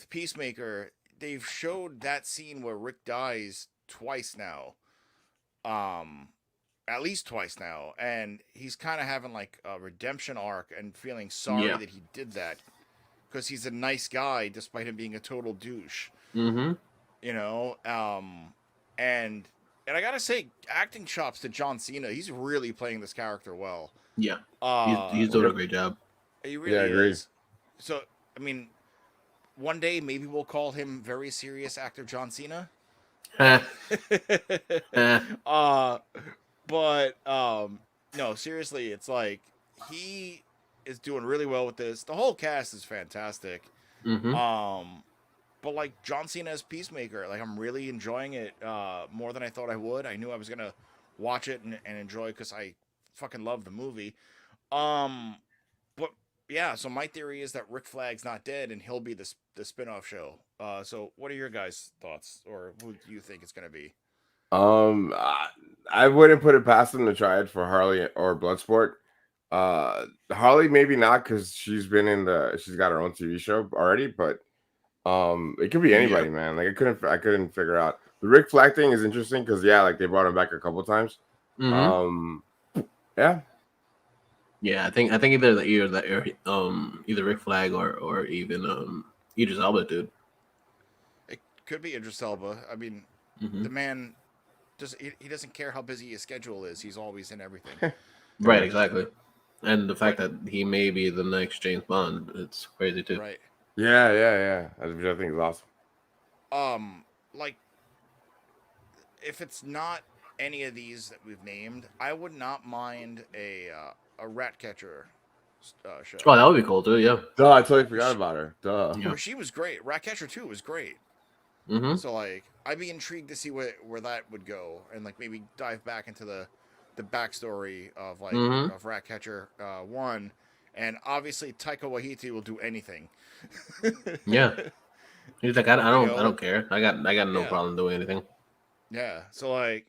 Peacemaker, they've showed that scene where Rick dies twice now, at least twice now, and he's kind of having like a redemption arc and feeling sorry that he did that because he's a nice guy despite him being a total douche. Mm-hmm. And I gotta say, acting chops to John Cena. He's really playing this character well. Yeah, he's doing a great job. He really is. So, I mean, one day maybe we'll call him very serious actor John Cena. But no, seriously, it's like he is doing really well with this. The whole cast is fantastic. Mm-hmm. But like John Cena as Peacemaker, like I'm really enjoying it more than I thought I would. I knew I was gonna watch it and enjoy because I fucking love the movie. But yeah, so my theory is that Rick Flag's not dead and he'll be the spin-off show. So what are your guys' thoughts, or who do you think it's gonna be? I wouldn't put it past them to try it for Harley or Bloodsport. Harley maybe not because she's got her own TV show already, but it could be anybody, man. Like I couldn't figure out. The Rick Flag thing is interesting because like they brought him back a couple times. Yeah. Yeah, I think either either Rick Flag or even Idris Elba, dude. It could be Idris Elba. I mean, the man he doesn't care how busy his schedule is. He's always in everything. Right, exactly. And the fact that he may be the next James Bond, it's crazy too. Right. Yeah. Which I think is awesome. Like, if it's not any of these that we've named, I would not mind a Ratcatcher show. Oh, that would be cool too. Yeah. Duh, I totally forgot about her. Duh. Yeah. She was great. Ratcatcher 2 was great. So like, I'd be intrigued to see where that would go, and like maybe dive back into the backstory of like of Ratcatcher 1, and obviously Taika Waititi will do anything. Yeah. He's like, I don't care. I got no problem doing anything. Yeah. So like,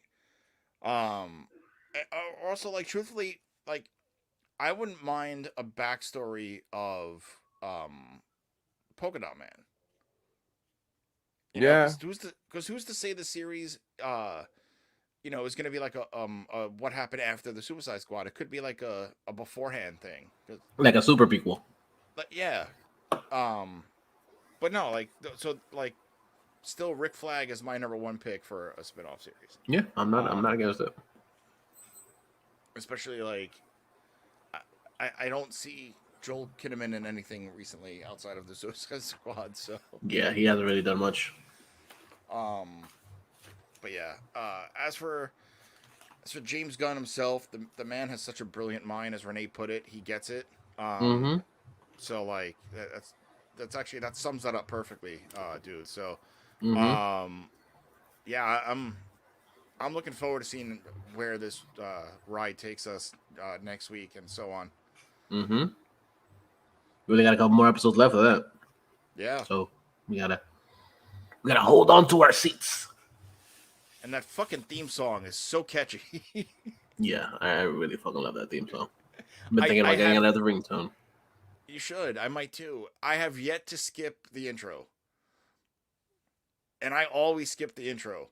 also like truthfully, like, I wouldn't mind a backstory of Polka Dot Man. Because who's to say the series is going to be like a what happened after the Suicide Squad? It could be like a beforehand thing, like a super prequel. But yeah, but no, like still Rick Flag is my number one pick for a spinoff series. Yeah, I'm not against it. Especially like, I don't see Joel Kinnaman in anything recently outside of the Suicide Squad. So yeah, he hasn't really done much. But yeah, as for James Gunn himself, the man has such a brilliant mind, as Renee put it. He gets it. So like that sums that up perfectly, dude. So, yeah, I'm looking forward to seeing where this ride takes us next week and so on. We only got a couple more episodes left of that. Yeah. So we gotta hold on to our seats. And that fucking theme song is so catchy. Yeah, I really fucking love that theme song. I've been thinking about getting another ringtone. You should. I might too. I have yet to skip the intro. And I always skip the intro.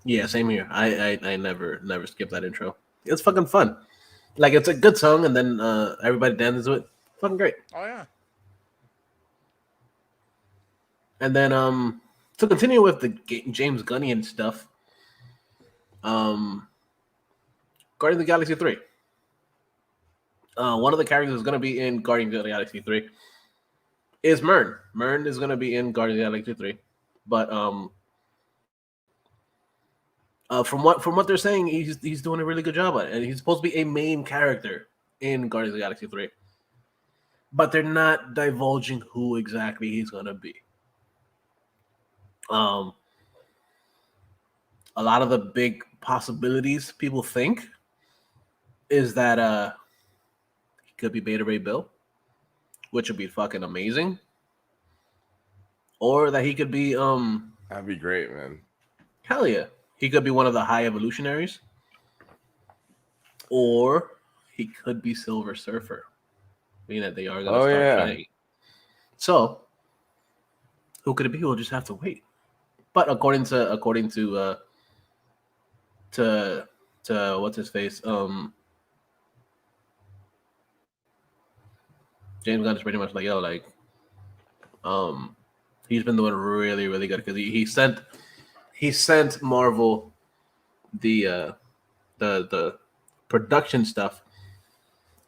Yeah, same here. I never skip that intro. It's fucking fun. Like, it's a good song, and then everybody dances to it. Fucking great. Oh yeah. And then to continue with the James Gunnian stuff, Guardians of the Galaxy 3. One of the characters that's going to be in Guardians of the Galaxy 3 is Mern. Mern is going to be in Guardians of the Galaxy 3. But from what they're saying, he's doing a really good job at it. And he's supposed to be a main character in Guardians of the Galaxy 3. But they're not divulging who exactly he's going to be. A lot of the big possibilities people think is that he could be Beta Ray Bill, which would be fucking amazing. Or that he could be that'd be great, man. Hell yeah. He could be one of the High Evolutionaries. Or he could be Silver Surfer. Being that they are gonna start playing. So who could it be? We'll just have to wait. But according to what's his face? James Gunn is pretty much like, yo, like, he's been doing really, really good because he sent Marvel the production stuff,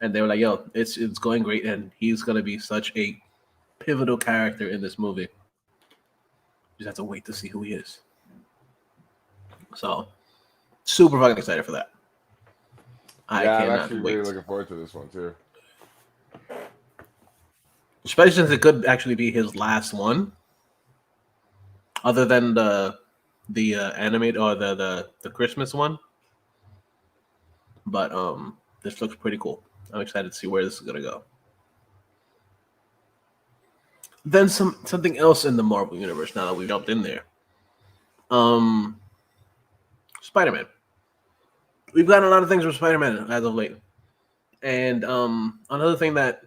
and they were like, yo, it's going great, and he's gonna be such a pivotal character in this movie. Just have to wait to see who he is. So, super fucking excited for that. I'm actually really looking forward to this one too. Especially since it could actually be his last one, other than the animated or the Christmas one. But this looks pretty cool. I'm excited to see where this is gonna go. Then something else in the Marvel universe. Now that we jumped in there, Spider-Man. we've gotten a lot of things from Spider-Man as of late, and another thing that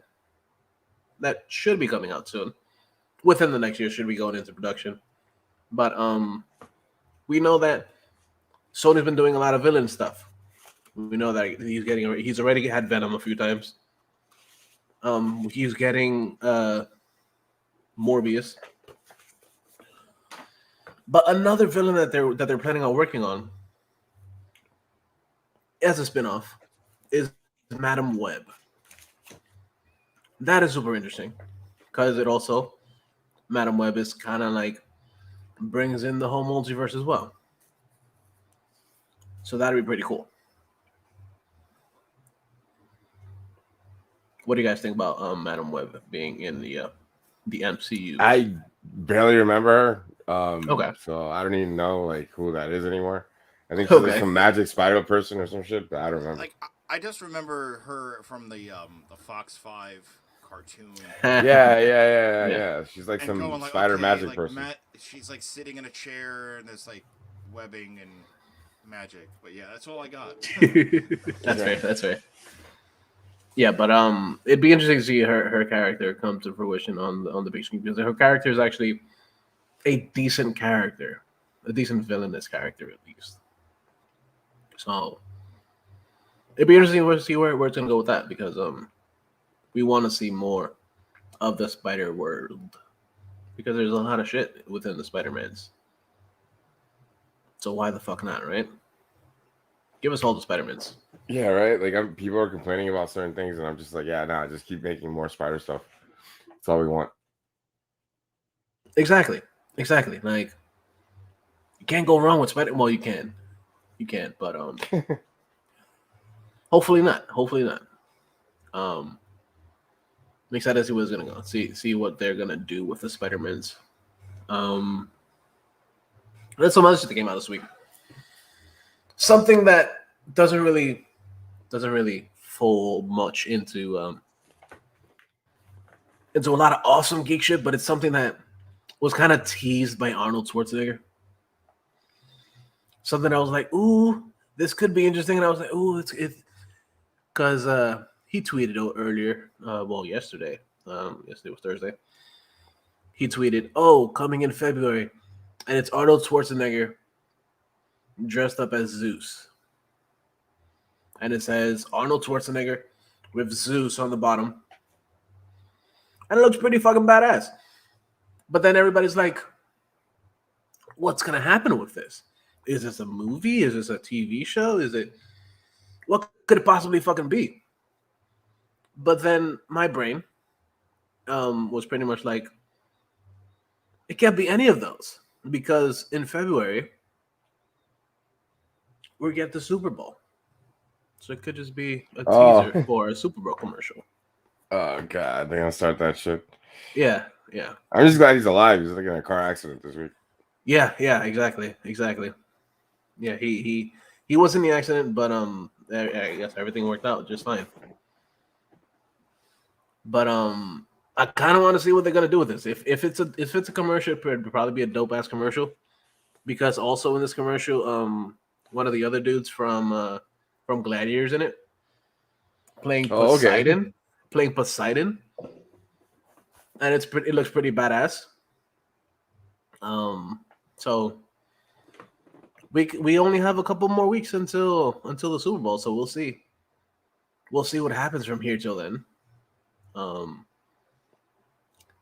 should be coming out soon, within the next year, should be going into production. But we know that Sony's been doing a lot of villain stuff. We know that he's already had Venom a few times. He's getting Morbius. But another villain that they're planning on working on as a spin-off is Madam Web. That is super interesting because it also, Madam Web is kind of like brings in the whole multiverse as well. So that'd be pretty cool. What do you guys think about Madam Web being in the MCU? I barely remember her. Okay. So I don't even know like who that is anymore. I think she's like some magic spider person or some shit, but I don't remember. Like I just remember her from the Fox 5 cartoon. Yeah. She's like some going, like, spider okay, magic like, person. She's like sitting in a chair and there's like webbing and magic. But yeah, that's all I got. That's fair. Yeah, but it'd be interesting to see her character come to fruition on the big screen, because her character is actually a decent character, a decent villainous character at least. So it'd be interesting to see where it's gonna go with that, because we want to see more of the Spider world, because there's a lot of shit within the Spider-Mans. So why the fuck not, right? Give us all the Spider-Mans. Yeah, right. Like people are complaining about certain things, and I'm just like, yeah, nah, just keep making more spider stuff. That's all we want. Exactly. Like, you can't go wrong with Spider. Well, you can, but hopefully not. I'm excited to see where it's gonna go. See what they're gonna do with the Spider-Mans. There's some other shit that came out this week. Something that doesn't really fall much into a lot of awesome geek shit, but it's something that was kind of teased by Arnold Schwarzenegger. Something I was like, ooh, this could be interesting, and I was like, ooh, it's because he tweeted earlier, yesterday. Yesterday was Thursday. He tweeted, "Oh, coming in February, and it's Arnold Schwarzenegger dressed up as Zeus." And it says Arnold Schwarzenegger with Zeus on the bottom. And it looks pretty fucking badass. But then everybody's like, what's going to happen with this? Is this a movie? Is this a TV show? What could it possibly fucking be? But then my brain was pretty much like, it can't be any of those. Because in February, we get the Super Bowl. So it could just be a teaser for a Super Bowl commercial. Oh God, they're gonna start that shit. Yeah. I'm just glad he's alive. He's like in a car accident this week. Yeah, exactly. Yeah, he was in the accident, but I guess everything worked out just fine. But I kind of want to see what they're gonna do with this. If it's a commercial, it would probably be a dope ass commercial, because also in this commercial, one of the other dudes from Gladiators in it, playing Poseidon, and it looks pretty badass. So we only have a couple more weeks until the Super Bowl, so we'll see what happens from here till then.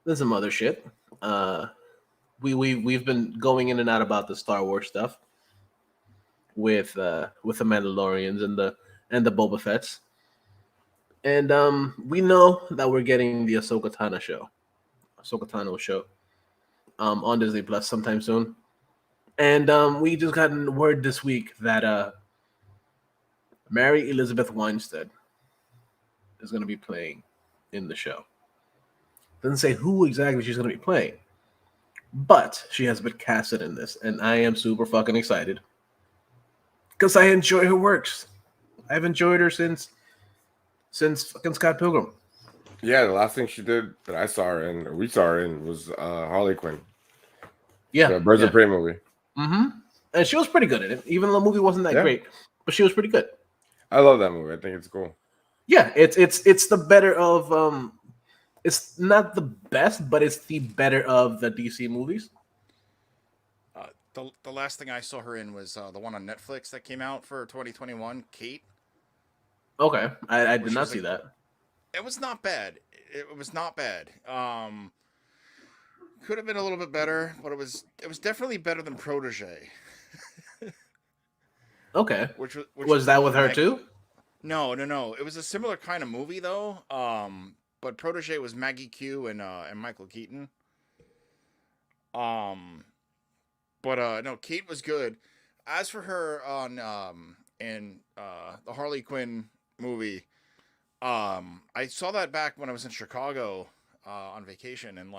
There's some other shit. We've been going in and out about the Star Wars stuff with the Mandalorians and the Boba Fett's. And we know that we're getting the Ahsoka Tano show on Disney Plus sometime soon. And we just got word this week that Mary Elizabeth Winstead is going to be playing in the show. Doesn't say who exactly she's going to be playing, but she has been casted in this, and I am super fucking excited because I enjoy her works. I've enjoyed her since fucking Scott Pilgrim. Yeah, the last thing she did that I saw her in, or we saw her in, was Harley Quinn. Yeah, the Birds of Prey movie. Mm-hmm. And she was pretty good in it, even though the movie wasn't that great. But she was pretty good. I love that movie. I think it's cool. Yeah, it's the better of it's not the best, but it's the better of the DC movies. The last thing I saw her in was the one on Netflix that came out for 2021, Kate. Okay, I Where did she not was see like, that. it was not bad. It was not bad. Could have been a little bit better, but it was definitely better than Protege, Okay, which was was that with with her Maggie. too? No, no, no. It was a similar kind of movie though. But Protege was Maggie Q and Michael Keaton. Um, but no, Kate was good. As for her on in the Harley Quinn movie, I saw that back when I was in Chicago on vacation, and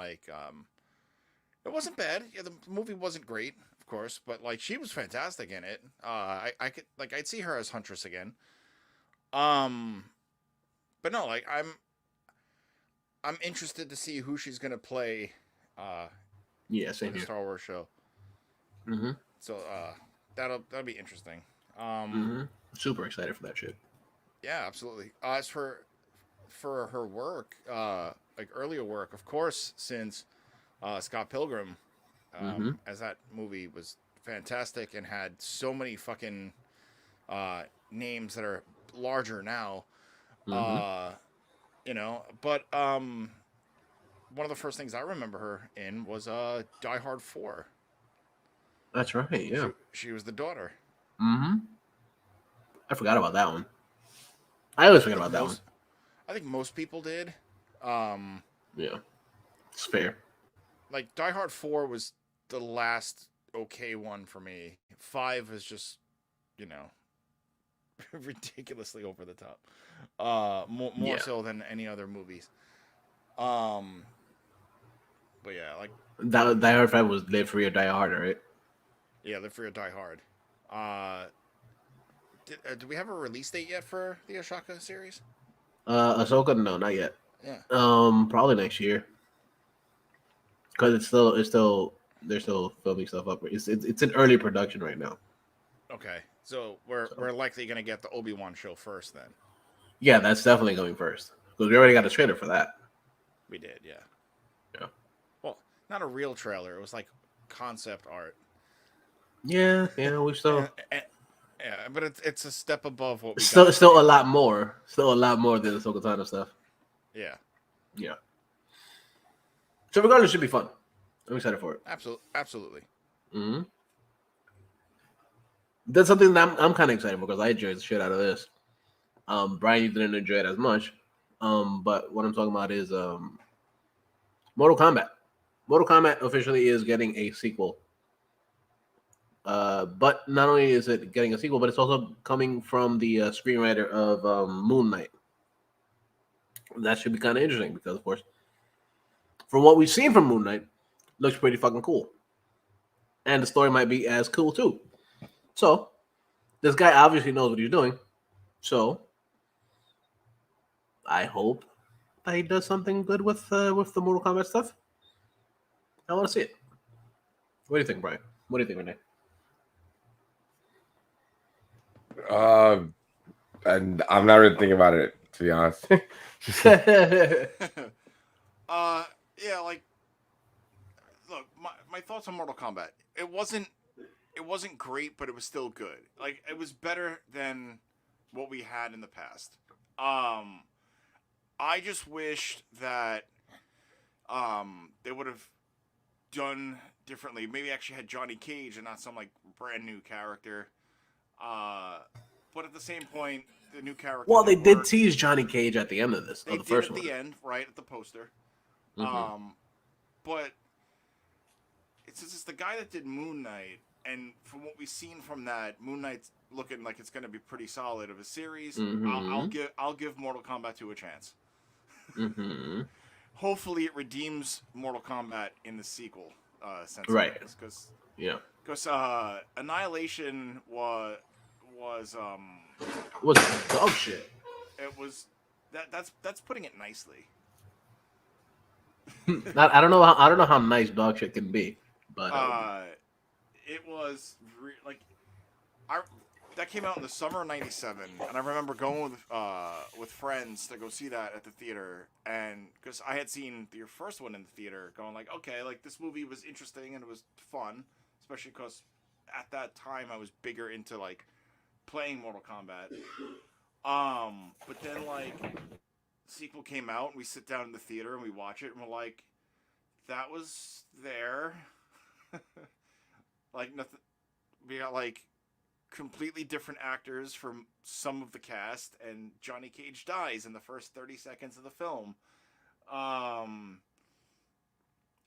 it wasn't bad. Yeah, the movie wasn't great, of course, but like she was fantastic in it. I could like I'd see her as Huntress again. Um, but no, like I'm interested to see who she's gonna play uh Yeah, same in the here. Star Wars show. Mm-hmm. So that'll be interesting. Mm-hmm. Super excited for that shit. Yeah, absolutely. As for her work, like earlier work, of course, since Scott Pilgrim, Mm-hmm. as that movie was fantastic and had so many fucking names that are larger now. Mm-hmm. Uh, but one of the first things I remember her in was Die Hard 4. That's right. She Yeah. she was the daughter. Mm-hmm. I forgot about that one. I always I forget think about that one. most I think most people did. Um, Yeah, it's fair. like Die Hard 4 was the last okay one for me. 5 is just, you know, ridiculously over the top. More Yeah, so than any other movies. Um, but yeah, like that Die Hard 5 was Live Free or Die Hard, right? yeah, Live Free or Die Hard. Uh, do we have a release date yet for the Ashoka series? Ahsoka, no, not yet. Yeah. Probably next year because it's still they're still filming stuff up. It's in early production right now. Okay. So we're So likely gonna get the Obi-Wan show first then. yeah, that's definitely going first because we already got a trailer for that. We did, yeah. Yeah, Well, not a real trailer. It was like concept art. yeah, yeah. We And, still and yeah, but it's a step above what we still got for still the a lot more, still a lot more than the Ahsoka Tano stuff. yeah. Yeah. So regardless, it should be fun. I'm excited for it. Absolutely. Hmm. That's something that I'm kind of excited for because I enjoyed the shit out of this. Brian, you didn't enjoy it as much. But what I'm talking about is Mortal Kombat. Mortal Kombat officially is getting a sequel. But not only is it getting a sequel, but it's also coming from the screenwriter of Moon Knight. That should be kind of interesting because, of course, from what we've seen from Moon Knight, looks pretty fucking cool, and the story might be as cool too. So this guy obviously knows what he's doing. So I hope that he does something good with the Mortal Kombat stuff. I want to see it. What do you think, Brian? What do you think, Renee? And I'm not really thinking about it, to be honest. uh yeah, like look, my thoughts on Mortal Kombat. It wasn't great, but it was still good. Like it was better than what we had in the past. Um I just wished that they would have done differently. Maybe actually had Johnny Cage and not some like brand new character. Uh but at the same point, the new character Well, they did did work. tease Johnny Cage at the end of this, They of the did first at one. the end, right at the poster. Hmm. But it's the guy that did Moon Knight, and from what we've seen from that, Moon Knight's looking like it's going to be pretty solid of a series. Hmm. I'll give Mortal Kombat 2 a chance. Hmm. Hopefully, it redeems Mortal Kombat in the sequel Right. sensibilities, Yeah. because Annihilation was Was dog shit. it was that's putting it nicely. I don't know. I don't know how nice dog shit can be, but It was like I that came out in the summer of '97, and I remember going with friends to go see that at the theater, and because I had seen the first one in the theater, going like, okay, like this movie was interesting and it was fun, especially because at that time I was bigger into like playing Mortal Kombat. But then like sequel came out, and we sit down in the theater and we watch it, and we're like, that was there. Like nothing. We got like completely different actors from some of the cast, and Johnny Cage dies in the first 30 seconds of the film.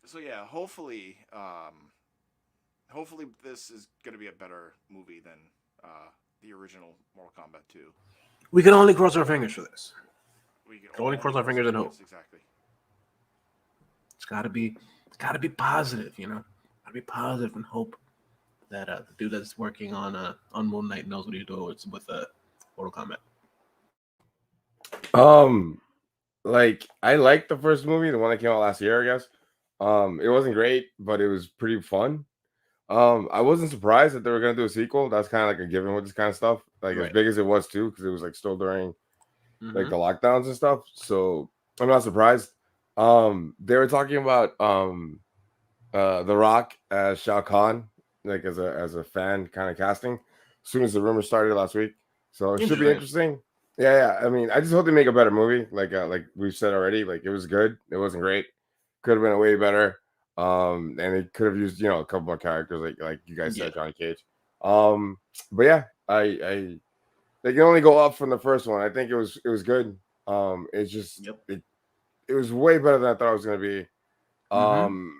So yeah, hopefully this is going to be a better movie than the original Mortal Kombat 2. We can only cross our fingers for this. We can only cross our fingers and hope. Exactly. It's got to be positive, you know. Got to be positive and hope that the dude that's working on Moon Knight knows what he's doing with Mortal Kombat. Like I liked the first movie, the one that came out last year, I guess. It wasn't great, but it was pretty fun. I wasn't surprised that they were gonna do a sequel. That's kind of like a given with this kind of stuff. Like Right. as big as it was too, because it was like still during like the lockdowns and stuff. So I'm not surprised. They were talking about The Rock as Shao Kahn, like as a fan kind of casting. As soon as the rumor started last week, so it should be interesting. Yeah. I mean, I just hope they make a better movie. Like we've said already, like it was good. It wasn't great. Could have been way better. And they could have used, a couple more characters, like you guys said, Johnny Cage. But yeah, I they can only go up from the first one. I think it was good. It's just it was way better than I thought it was gonna be.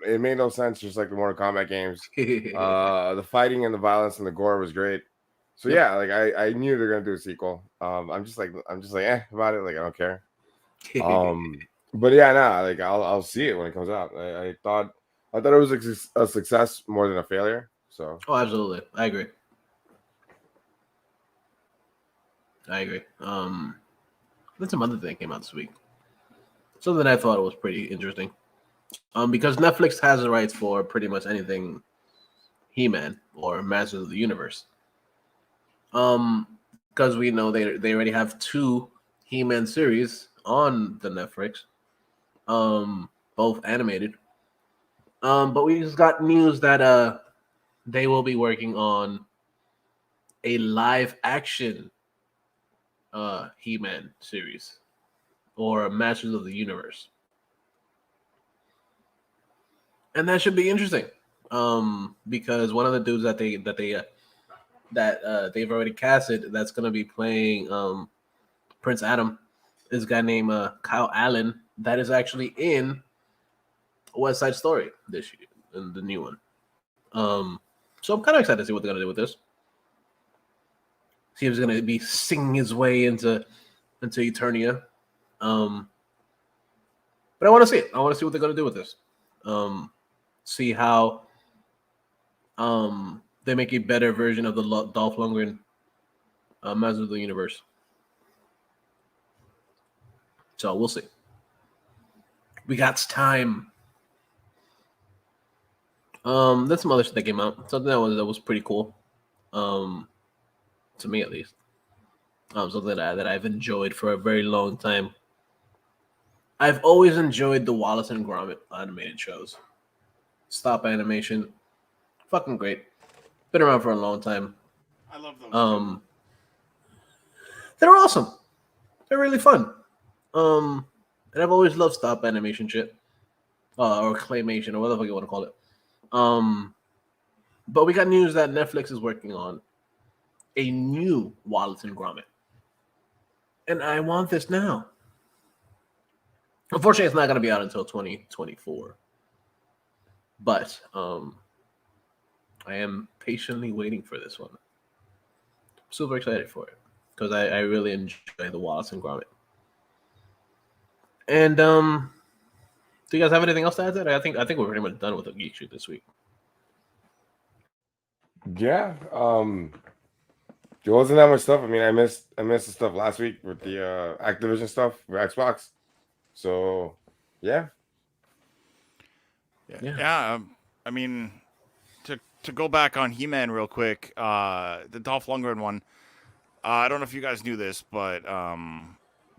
It made no sense, just like the Mortal Kombat games. The fighting and the violence and the gore was great. So yeah, like I knew they're gonna do a sequel. I'm just like about it. Like I don't care. But yeah, like I'll see it when it comes out. I thought it was a success more than a failure. So absolutely, I agree. Then some other thing came out this week. Something I thought was pretty interesting. Because Netflix has the rights for pretty much anything He-Man or Masters of the Universe. Because we know they already have 2 He-Man series on the Netflix, both animated. But we just got news that they will be working on a live action He-Man series or Masters of the Universe. And that should be interesting, because one of the dudes that they've already casted that's going to be playing Prince Adam is a guy named Kyle Allen that is actually in West Side Story this year, in the new one. So I'm kind of excited to see what they're going to do with this. See if he's going to be singing his way into Eternia. But I want to see it. I want to see what they're going to do with this. See how they make a better version of the Dolph Lundgren Masters of the Universe. So we'll see. We got time. There's some other shit that came out. Something that was pretty cool. To me at least. Something that I've enjoyed for a very long time. I've always enjoyed the Wallace and Gromit animated shows. Stop animation. Fucking great. Been around for a long time. I love those. They're awesome. They're really fun. And I've always loved stop animation shit. Or claymation, or whatever the fuck you want to call it. But we got news that Netflix is working on a new Wallace and Gromit. And I want this now. Unfortunately, it's not going to be out until 2024. But I am patiently waiting for this one. I'm super excited for it because I really enjoy the Wallace and Gromit. And do you guys have anything else to add to that? I think we're pretty much done with the Geek Shoot this week. Yeah. There wasn't that much stuff. I mean, I missed the stuff last week with the Activision stuff for Xbox. So yeah. Yeah. I mean, to to go back on He-Man real quick, the Dolph Lundgren one. I don't know if you guys knew this, but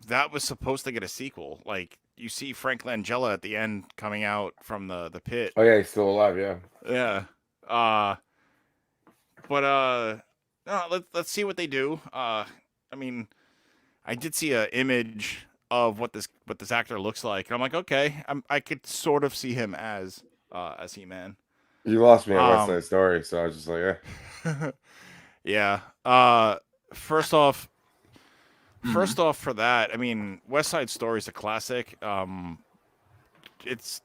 that was supposed to get a sequel. Like, you see Frank Langella at the end coming out from the pit. Oh yeah, he's still alive. Yeah. Yeah. But no, let's see what they do. I mean, I did see an image of what this actor looks like, and I'm like, okay, I could sort of see him as He-Man. You lost me at West Um, Side Story, so I was just like, yeah. First off, for that, I mean, West Side Story is a classic. It's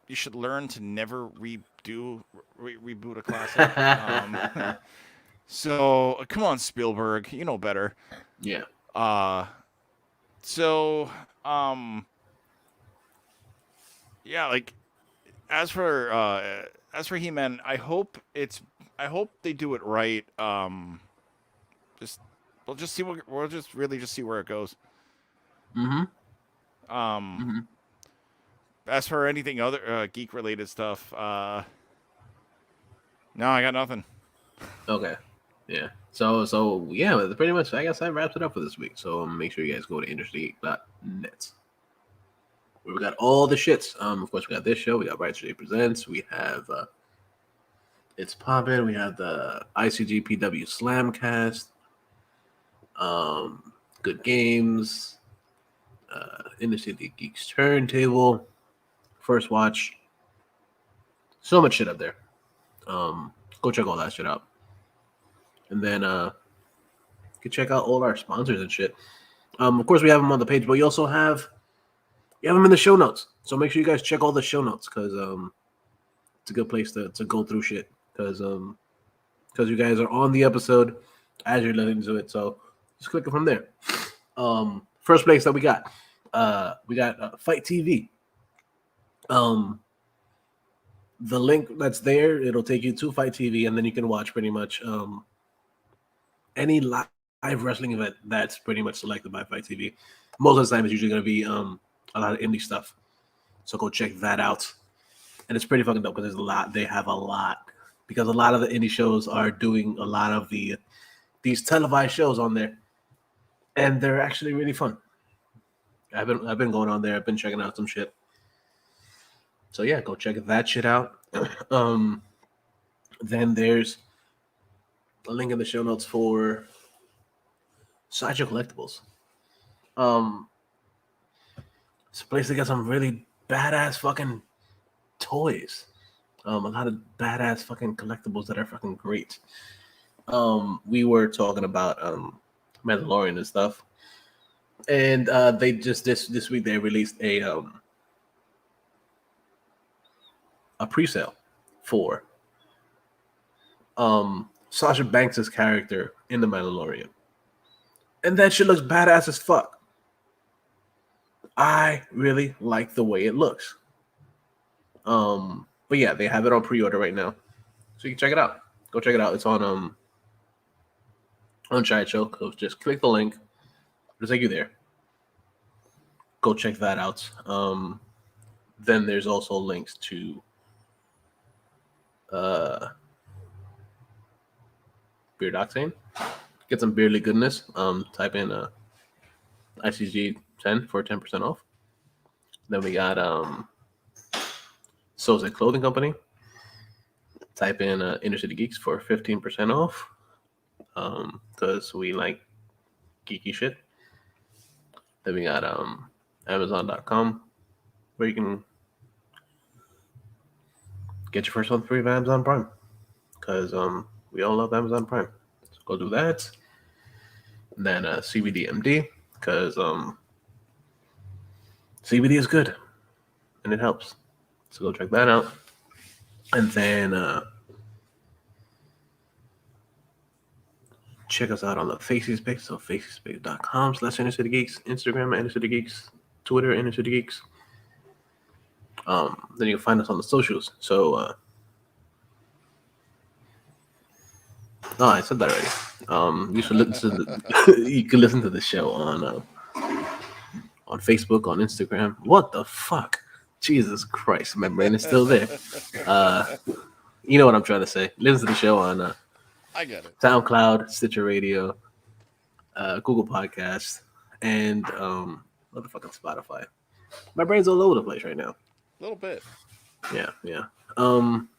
you should learn to never reboot a classic. So come on, Spielberg, you know better. Yeah. So yeah, like as for He-Man, I hope they do it right. We'll just see where it goes. Mm-hmm. As for anything other geek related stuff, no, I got nothing. Okay. Yeah. So yeah, pretty much I guess that wraps it up for this week. So make sure you guys go to InnerCityGeeks.net, where we got all the shits. Of course, we got this show. We got Right Today Presents. We have It's Poppin'. We have the ICGPW Slamcast. Good Games. Inner City Geeks Turntable. First Watch. So much shit up there. Go check all that shit out. And then you can check out all our sponsors and shit. Of course, we have them on the page, but you also have them in the show notes. So make sure you guys check all the show notes, because it's a good place to go through shit. Because you guys are on the episode as you're listening to it. So just click it from there. First place that we got Fight TV. The link that's there, it'll take you to Fight TV, and then you can watch pretty much any live wrestling event that's pretty much selected by Fight TV. Most of the time, it's usually going to be a lot of indie stuff. So go check that out. And it's pretty fucking dope, because there's a lot. They have a lot, because a lot of the indie shows are doing a lot of these televised shows on there, and they're actually really fun. I've been going on there. I've been checking out some shit. So yeah, go check that shit out. Then there's a link in the show notes for Sideshow Collectibles. It's a place to get some really badass fucking toys. A lot of badass fucking collectibles that are fucking great. We were talking about Mandalorian and stuff, and they just this week they released a pre-sale for Sasha Banks' character in The Mandalorian. And that shit looks badass as fuck. I really like the way it looks. But yeah, they have it on pre-order right now. So you can check it out. Go check it out. It's on Sideshow. So just click the link. It'll take you there. Go check that out. Then there's also links to Beard Octane. Get some beardly goodness. Type in ICG 10 for 10% off. Then we got Soze Clothing Company. Type in Inner City Geeks for 15% off. Because we like geeky shit. Then we got Amazon.com, where you can get your first month free of Amazon Prime, because we all love Amazon Prime. So go do that. And then CBDMD, because CBD is good and it helps. So go check that out. And then check us out on the Faces page. So facespage.com/InnerCityGeeks, Instagram InnerCityGeeks, Twitter InnerCityGeeks. Then you can find us on the socials. So I said that already. You should listen to you can listen to the show on Facebook, on Instagram. What the fuck? Jesus Christ, my brain is still there. You know what I'm trying to say. Listen to the show on I get it. SoundCloud, Stitcher Radio, Google Podcasts, and motherfucking Spotify. My brain's all over the place right now. A little bit. Yeah, yeah. Um,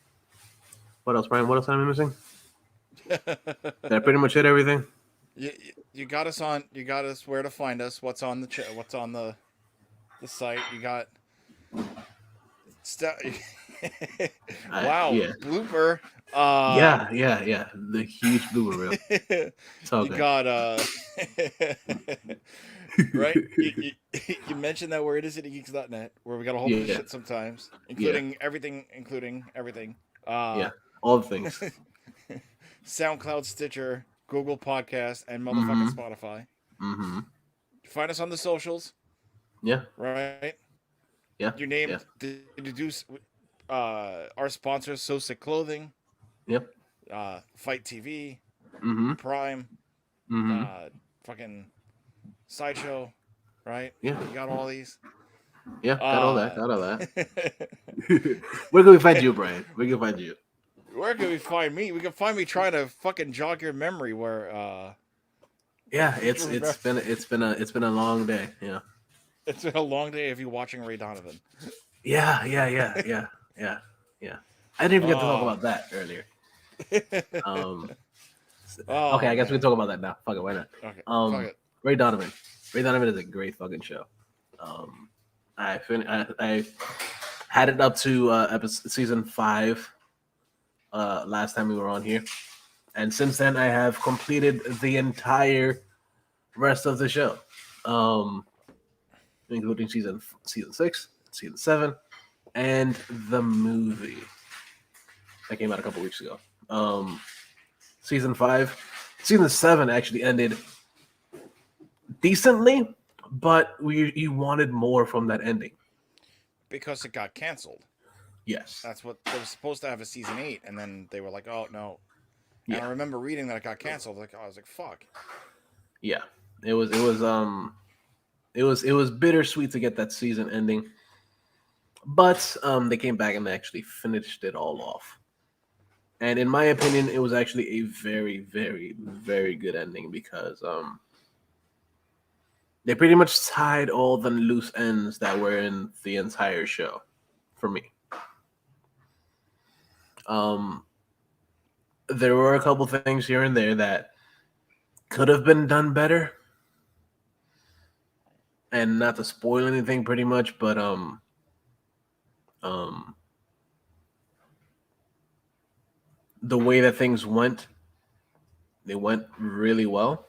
what else, Brian? What else am I missing? Did I pretty much hit everything? You got us on. You got us where to find us. What's on the what's on the site? You got. Wow, Yeah, blooper. yeah. The huge blooper reel. It's all You good. got right. You mentioned that we're at InnerCityGeeks.net, where we got a whole bunch of Yeah. shit sometimes, including everything. Yeah, all the things. SoundCloud, Stitcher, Google Podcast, and motherfucking Mm-hmm. Spotify. Mm-hmm. Find us on the socials, Yeah, right? yeah. Your name Yeah. to introduce our sponsors: So Sick Clothing, Yep. Fight TV, Mm-hmm. Prime, Mm-hmm. fucking Sideshow, right? Yeah. You got all these. Yeah. Got all that. Got all that. that. Where can we find you, Brian? Where can we find you? Where can we find me? We can find me trying to fucking jog your memory. Where Yeah, it's been a long day. Yeah. it's been a long day of you watching Ray Donovan. Yeah. I didn't even get to talk Oh. about that earlier. Oh, Okay, I guess we man. can talk about that now. Fuck it, why not? Okay, Um, fuck it. Ray Donovan. Ray Donovan is a great fucking show. I had it up to season 5 last time we were on here, and since then I have completed the entire rest of the show, including season 6, season 7, and the movie that came out a couple weeks ago. Season 7 actually ended decently, but you wanted more from that ending. Because it got canceled. Yes. That's what they were supposed to have a season 8, and then they were like, "Oh no." And Yeah. I remember reading that it got canceled. Like, I was like, "Fuck." Yeah. It was bittersweet to get that season ending. But they came back and actually finished it all off. And in my opinion, it was actually a very, very, very good ending because they pretty much tied all the loose ends that were in the entire show for me. There were a couple things here and there that could have been done better. And not to spoil anything pretty much, but the way that things went, they went really well.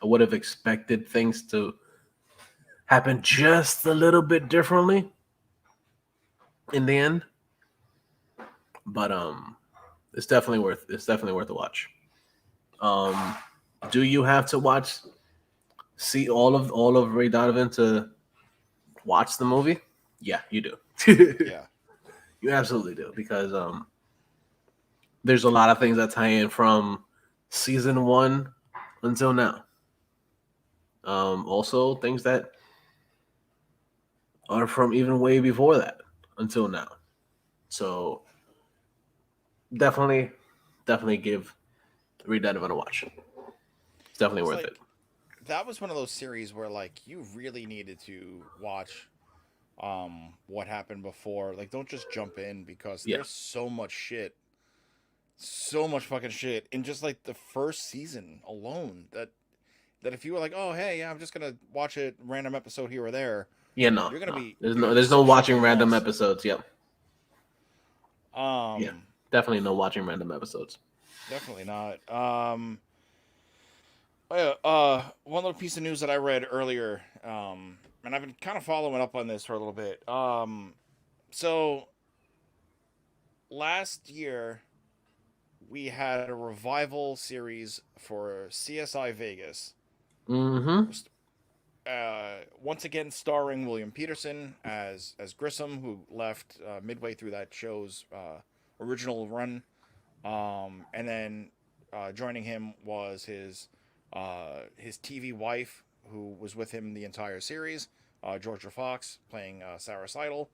I would have expected things to happen just a little bit differently in the end, but it's definitely worth a watch. Do you have to see all of Ray Donovan to watch the movie? Yeah, you do. Yeah. You absolutely do, because there's a lot of things that tie in from season 1 until now. Also things that are from even way before that until now. So definitely give Ray Donovan a watch. It's definitely It's worth like, it. that was one of those series where like you really needed to watch what happened before. Like, don't just jump in, because Yeah. there's so much shit. So much fucking shit in just like the first season alone that if you were like, "Oh, hey, yeah, I'm just going to watch a random episode here or there." Yeah, no. You're going to be There's no watching random episodes. Yep. Yeah. Definitely no watching random episodes. Definitely not. One little piece of news that I read earlier, and I've been kind of following up on this for a little bit. So last year we had a revival series for CSI Vegas. Mm-hmm. Once again starring William Peterson as Grissom, who left midway through that show's original run, and then joining him was his TV wife, who was with him the entire series, Georgia Fox, playing Sarah Seidel.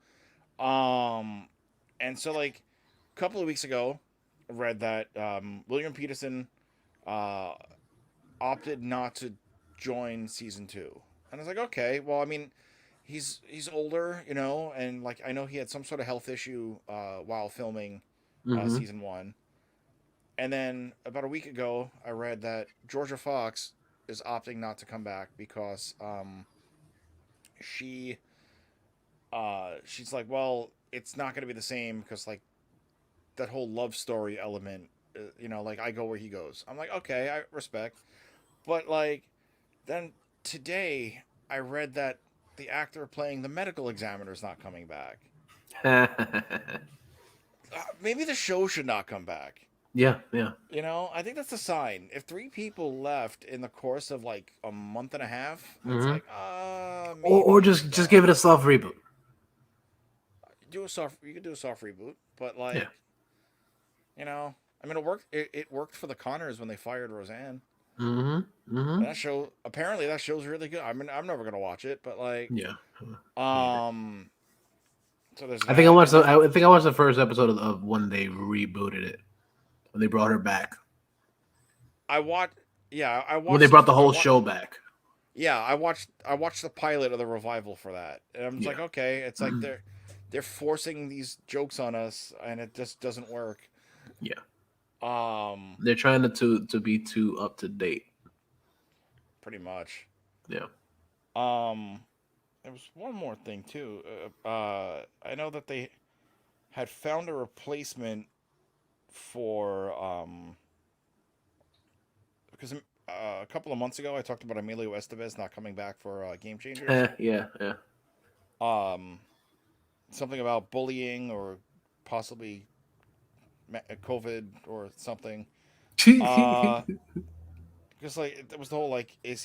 And so, like, couple of weeks ago, I read that William Peterson opted not to join season 2, and I was like, okay, well, I mean, he's older, and like I know he had some sort of health issue while filming Mm-hmm. season 1, and then about a week ago, I read that Georgia Fox is opting not to come back because she she's like, well, it's not going to be the same because like that whole love story element, like I go where he goes. I'm like, okay, I respect, but like then today I read that the actor playing the medical examiner is not coming back. Maybe the show should not come back. Yeah, yeah. I think that's a sign. If 3 people left in the course of like a month and a half, it's Mm-hmm. like, maybe Or just give it a soft reboot. do a soft. You could do a soft reboot, but Yeah. like, I mean, it worked. It worked for the Connors when they fired Roseanne. Mm-hmm. Mm-hmm. And that show, apparently, that show's really good. I mean, I'm never gonna watch it, but like, Yeah. so there's I think I that. watched. I think I watched the first episode of when they rebooted it, when they brought her back. I watched. Yeah, I watched. When they brought the whole show back. Yeah, I watched the pilot of the revival for that, and I'm just like, okay, it's like they're forcing these jokes on us, and it just doesn't work. Yeah. They're trying to be too up to date. Pretty much. Yeah. There was one more thing too. I know that they had found a replacement for because a couple of months ago I talked about Emilio Estevez not coming back for Game Changers. Yeah. Something about bullying or possibly COVID or something. Because like it was the whole like, was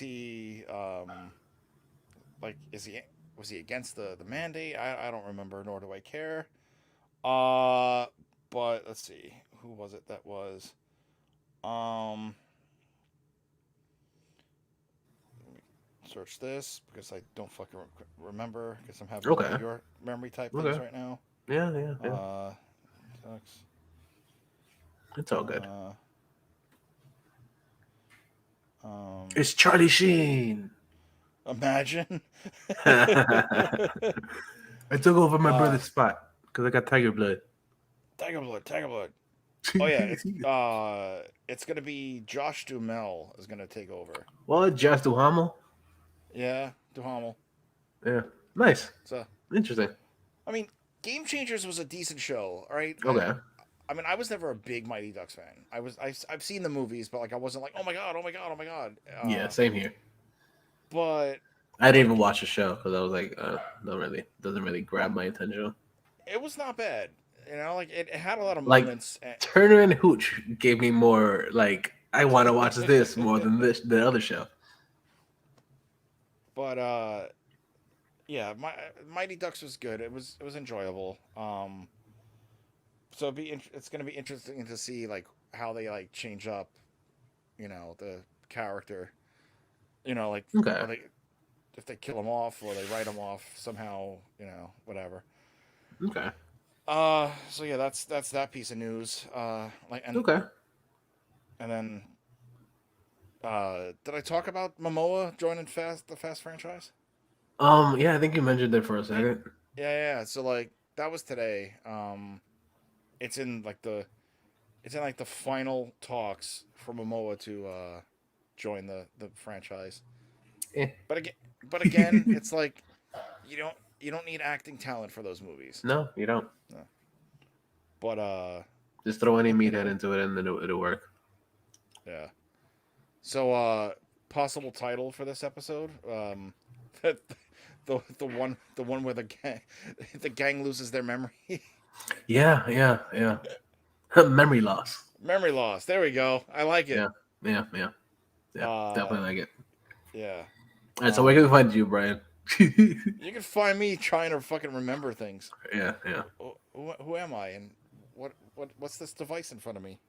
he against the mandate? I don't remember, nor do I care. But let's see, who was it that was? Let me search this because I don't fucking remember because I'm having one of your memory type things right now. Yeah. Sucks. It's all good. It's Charlie Sheen. Imagine. I took over my brother's spot because I got tiger blood. Tiger blood. Oh yeah, it's gonna be Josh Duhamel is gonna take over. What? Josh Duhamel? Yeah, Duhamel. Yeah, nice. So interesting. I mean, Game Changers was a decent show, all right? Okay. I mean, I was never a big Mighty Ducks fan. I've seen the movies, but like I wasn't like, oh my god. Yeah, same here. But I didn't even watch the show because I was like, doesn't really grab my attention. It was not bad, like it had a lot of moments. Like Turner and Hooch gave me more like I want to watch this more than the other show. But yeah, Mighty Ducks was good. It was enjoyable. So it's going to be interesting to see like how they like change up, the character. Like if they kill him off or they write him off somehow, whatever. Okay. So yeah, that's that piece of news. Okay. And then, did I talk about Momoa joining the Fast franchise? Yeah, I think you mentioned it for a second. Yeah. So like that was today. It's in like the final talks for Momoa to join the franchise. But again, it's like you don't need acting talent for those movies. No, you don't. No. But just throw any meathead into it and it'll work. Yeah. So possible title for this episode, the one where the gang loses their memory. Yeah. Memory loss. Memory loss. There we go. I like it. Yeah. Definitely like it. Yeah. All right, so where can we find you, Brian? You can find me trying to fucking remember things. Yeah. Who am I, and what's this device in front of me?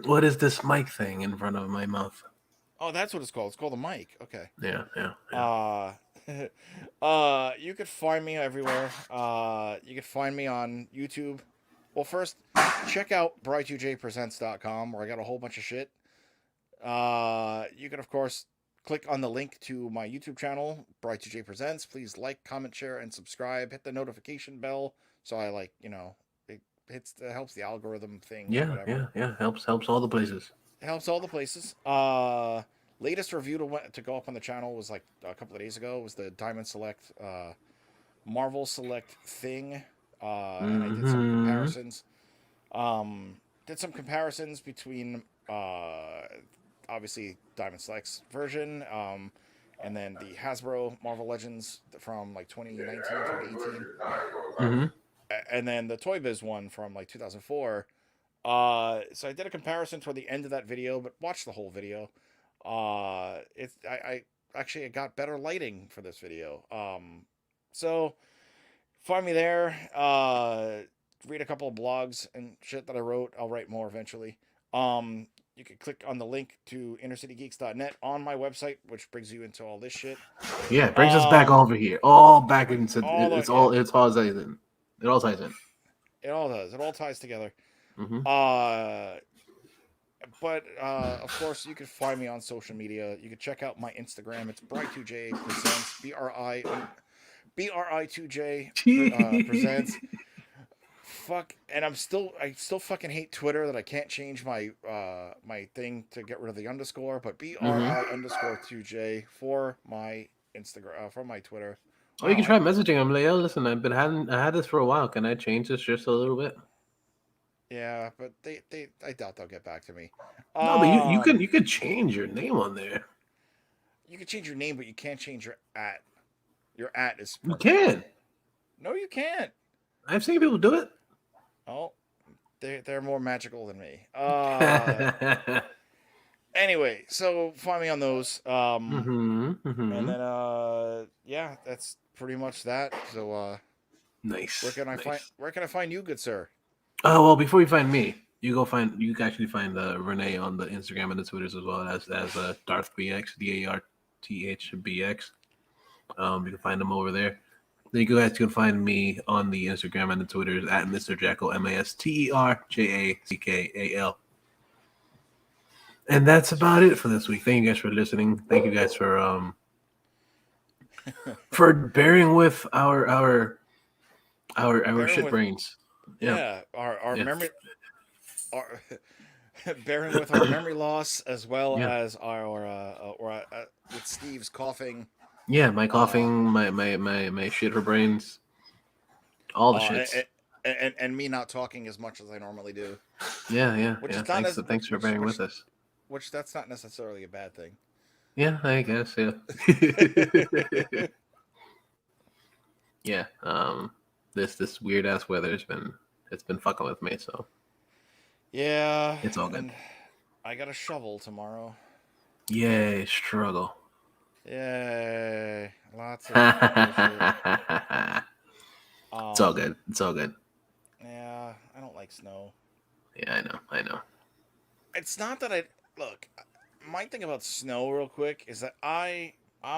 What is this mic thing in front of my mouth? Oh, that's what it's called. It's called a mic. Okay. Yeah. You could find me everywhere. You could find me on YouTube Well, first, check out bright2jpresents.com where I got a whole bunch of shit. You can, of course, click on the link to my YouTube channel, Bright2J Presents. Please like, comment, share, and subscribe. Hit the notification bell so I it helps the algorithm thing. Yeah, Whatever. yeah. Helps all the places. It helps all the places. Latest review to go up on the channel was like a couple of days ago. It was the Diamond Select Marvel Select thing. And I did some comparisons. Did some comparisons between obviously Diamond Select's version, and then the Hasbro Marvel Legends from like 2019, 2018, and then the Toy Biz one from like 2004. So I did a comparison toward the end of that video, but watch the whole video. I actually got better lighting for this video. So find me there. Read a couple of blogs and shit that I wrote. I'll write more eventually. You can click on the link to InnerCityGeeks.net on my website, which brings you into all this shit. Yeah, it brings us back over here. All back into it all ties in. It all ties in. It all does. It all ties together. But of course, you can find me on social media. You can check out my Instagram. It's Bright2J Presents. BRI2J Presents. Fuck, and I still fucking hate Twitter that I can't change my my thing to get rid of the underscore, but BRI_2J for my Instagram, for my Twitter. Oh, you can try messaging him. Like, yo, listen, I had this for a while. Can I change this just a little bit? Yeah, but I doubt they'll get back to me. No, but you could change your name on there. You can change your name, but you can't change your @. Your @ is perfect. You can. No, you can't. I've seen people do it. Oh, they're more magical than me. Anyway, so find me on those. And then yeah, that's pretty much that. So nice. Where can I find you, good sir? Oh well, before you find me, you can actually find Renee on the Instagram and the Twitters as well as Darth BX, DARTHBX. You can find them over there. Then you guys can find me on the Instagram and the Twitters at Mr. Jackal, MasterJackal. And that's about it for this week. Thank you guys for listening. Thank you guys for bearing with our shit brains. Yeah, our memory, bearing with our memory loss as well as our with Steve's coughing. Yeah, my coughing, my shit for brains, all the shits, and me not talking as much as I normally do. Yeah. Thanks for bearing with us. Which that's not necessarily a bad thing. Yeah, I guess. Yeah. Yeah. This weird ass weather it's been fucking with me. So. Yeah. It's all good. I got a shovel tomorrow. Yay, struggle. Yay. Lots of It's all good. It's all good. Yeah, I don't like snow. Yeah, I know. It's not that look, my thing about snow real quick is that I'm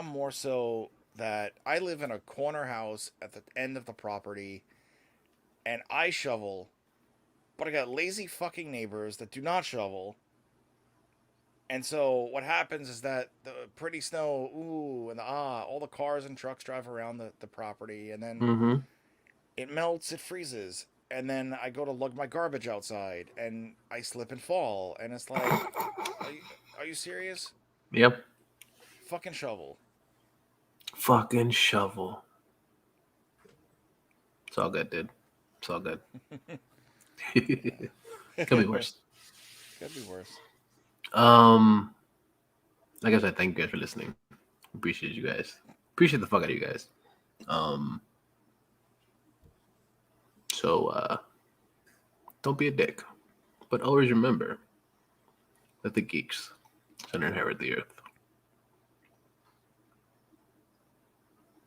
more so that I live in a corner house at the end of the property and I shovel, but I got lazy fucking neighbors that do not shovel. And so what happens is that the pretty snow, ooh, and all the cars and trucks drive around the property, and then it melts, it freezes, and then I go to lug my garbage outside, and I slip and fall, and it's like, are you serious? Yep. Fucking shovel. Fucking shovel. It's all good, dude. It's all good. Could be worse. Could be worse. Like I said, thank you guys for listening. Appreciate you guys. Appreciate the fuck out of you guys. So don't be a dick, but always remember that the geeks should inherit the earth.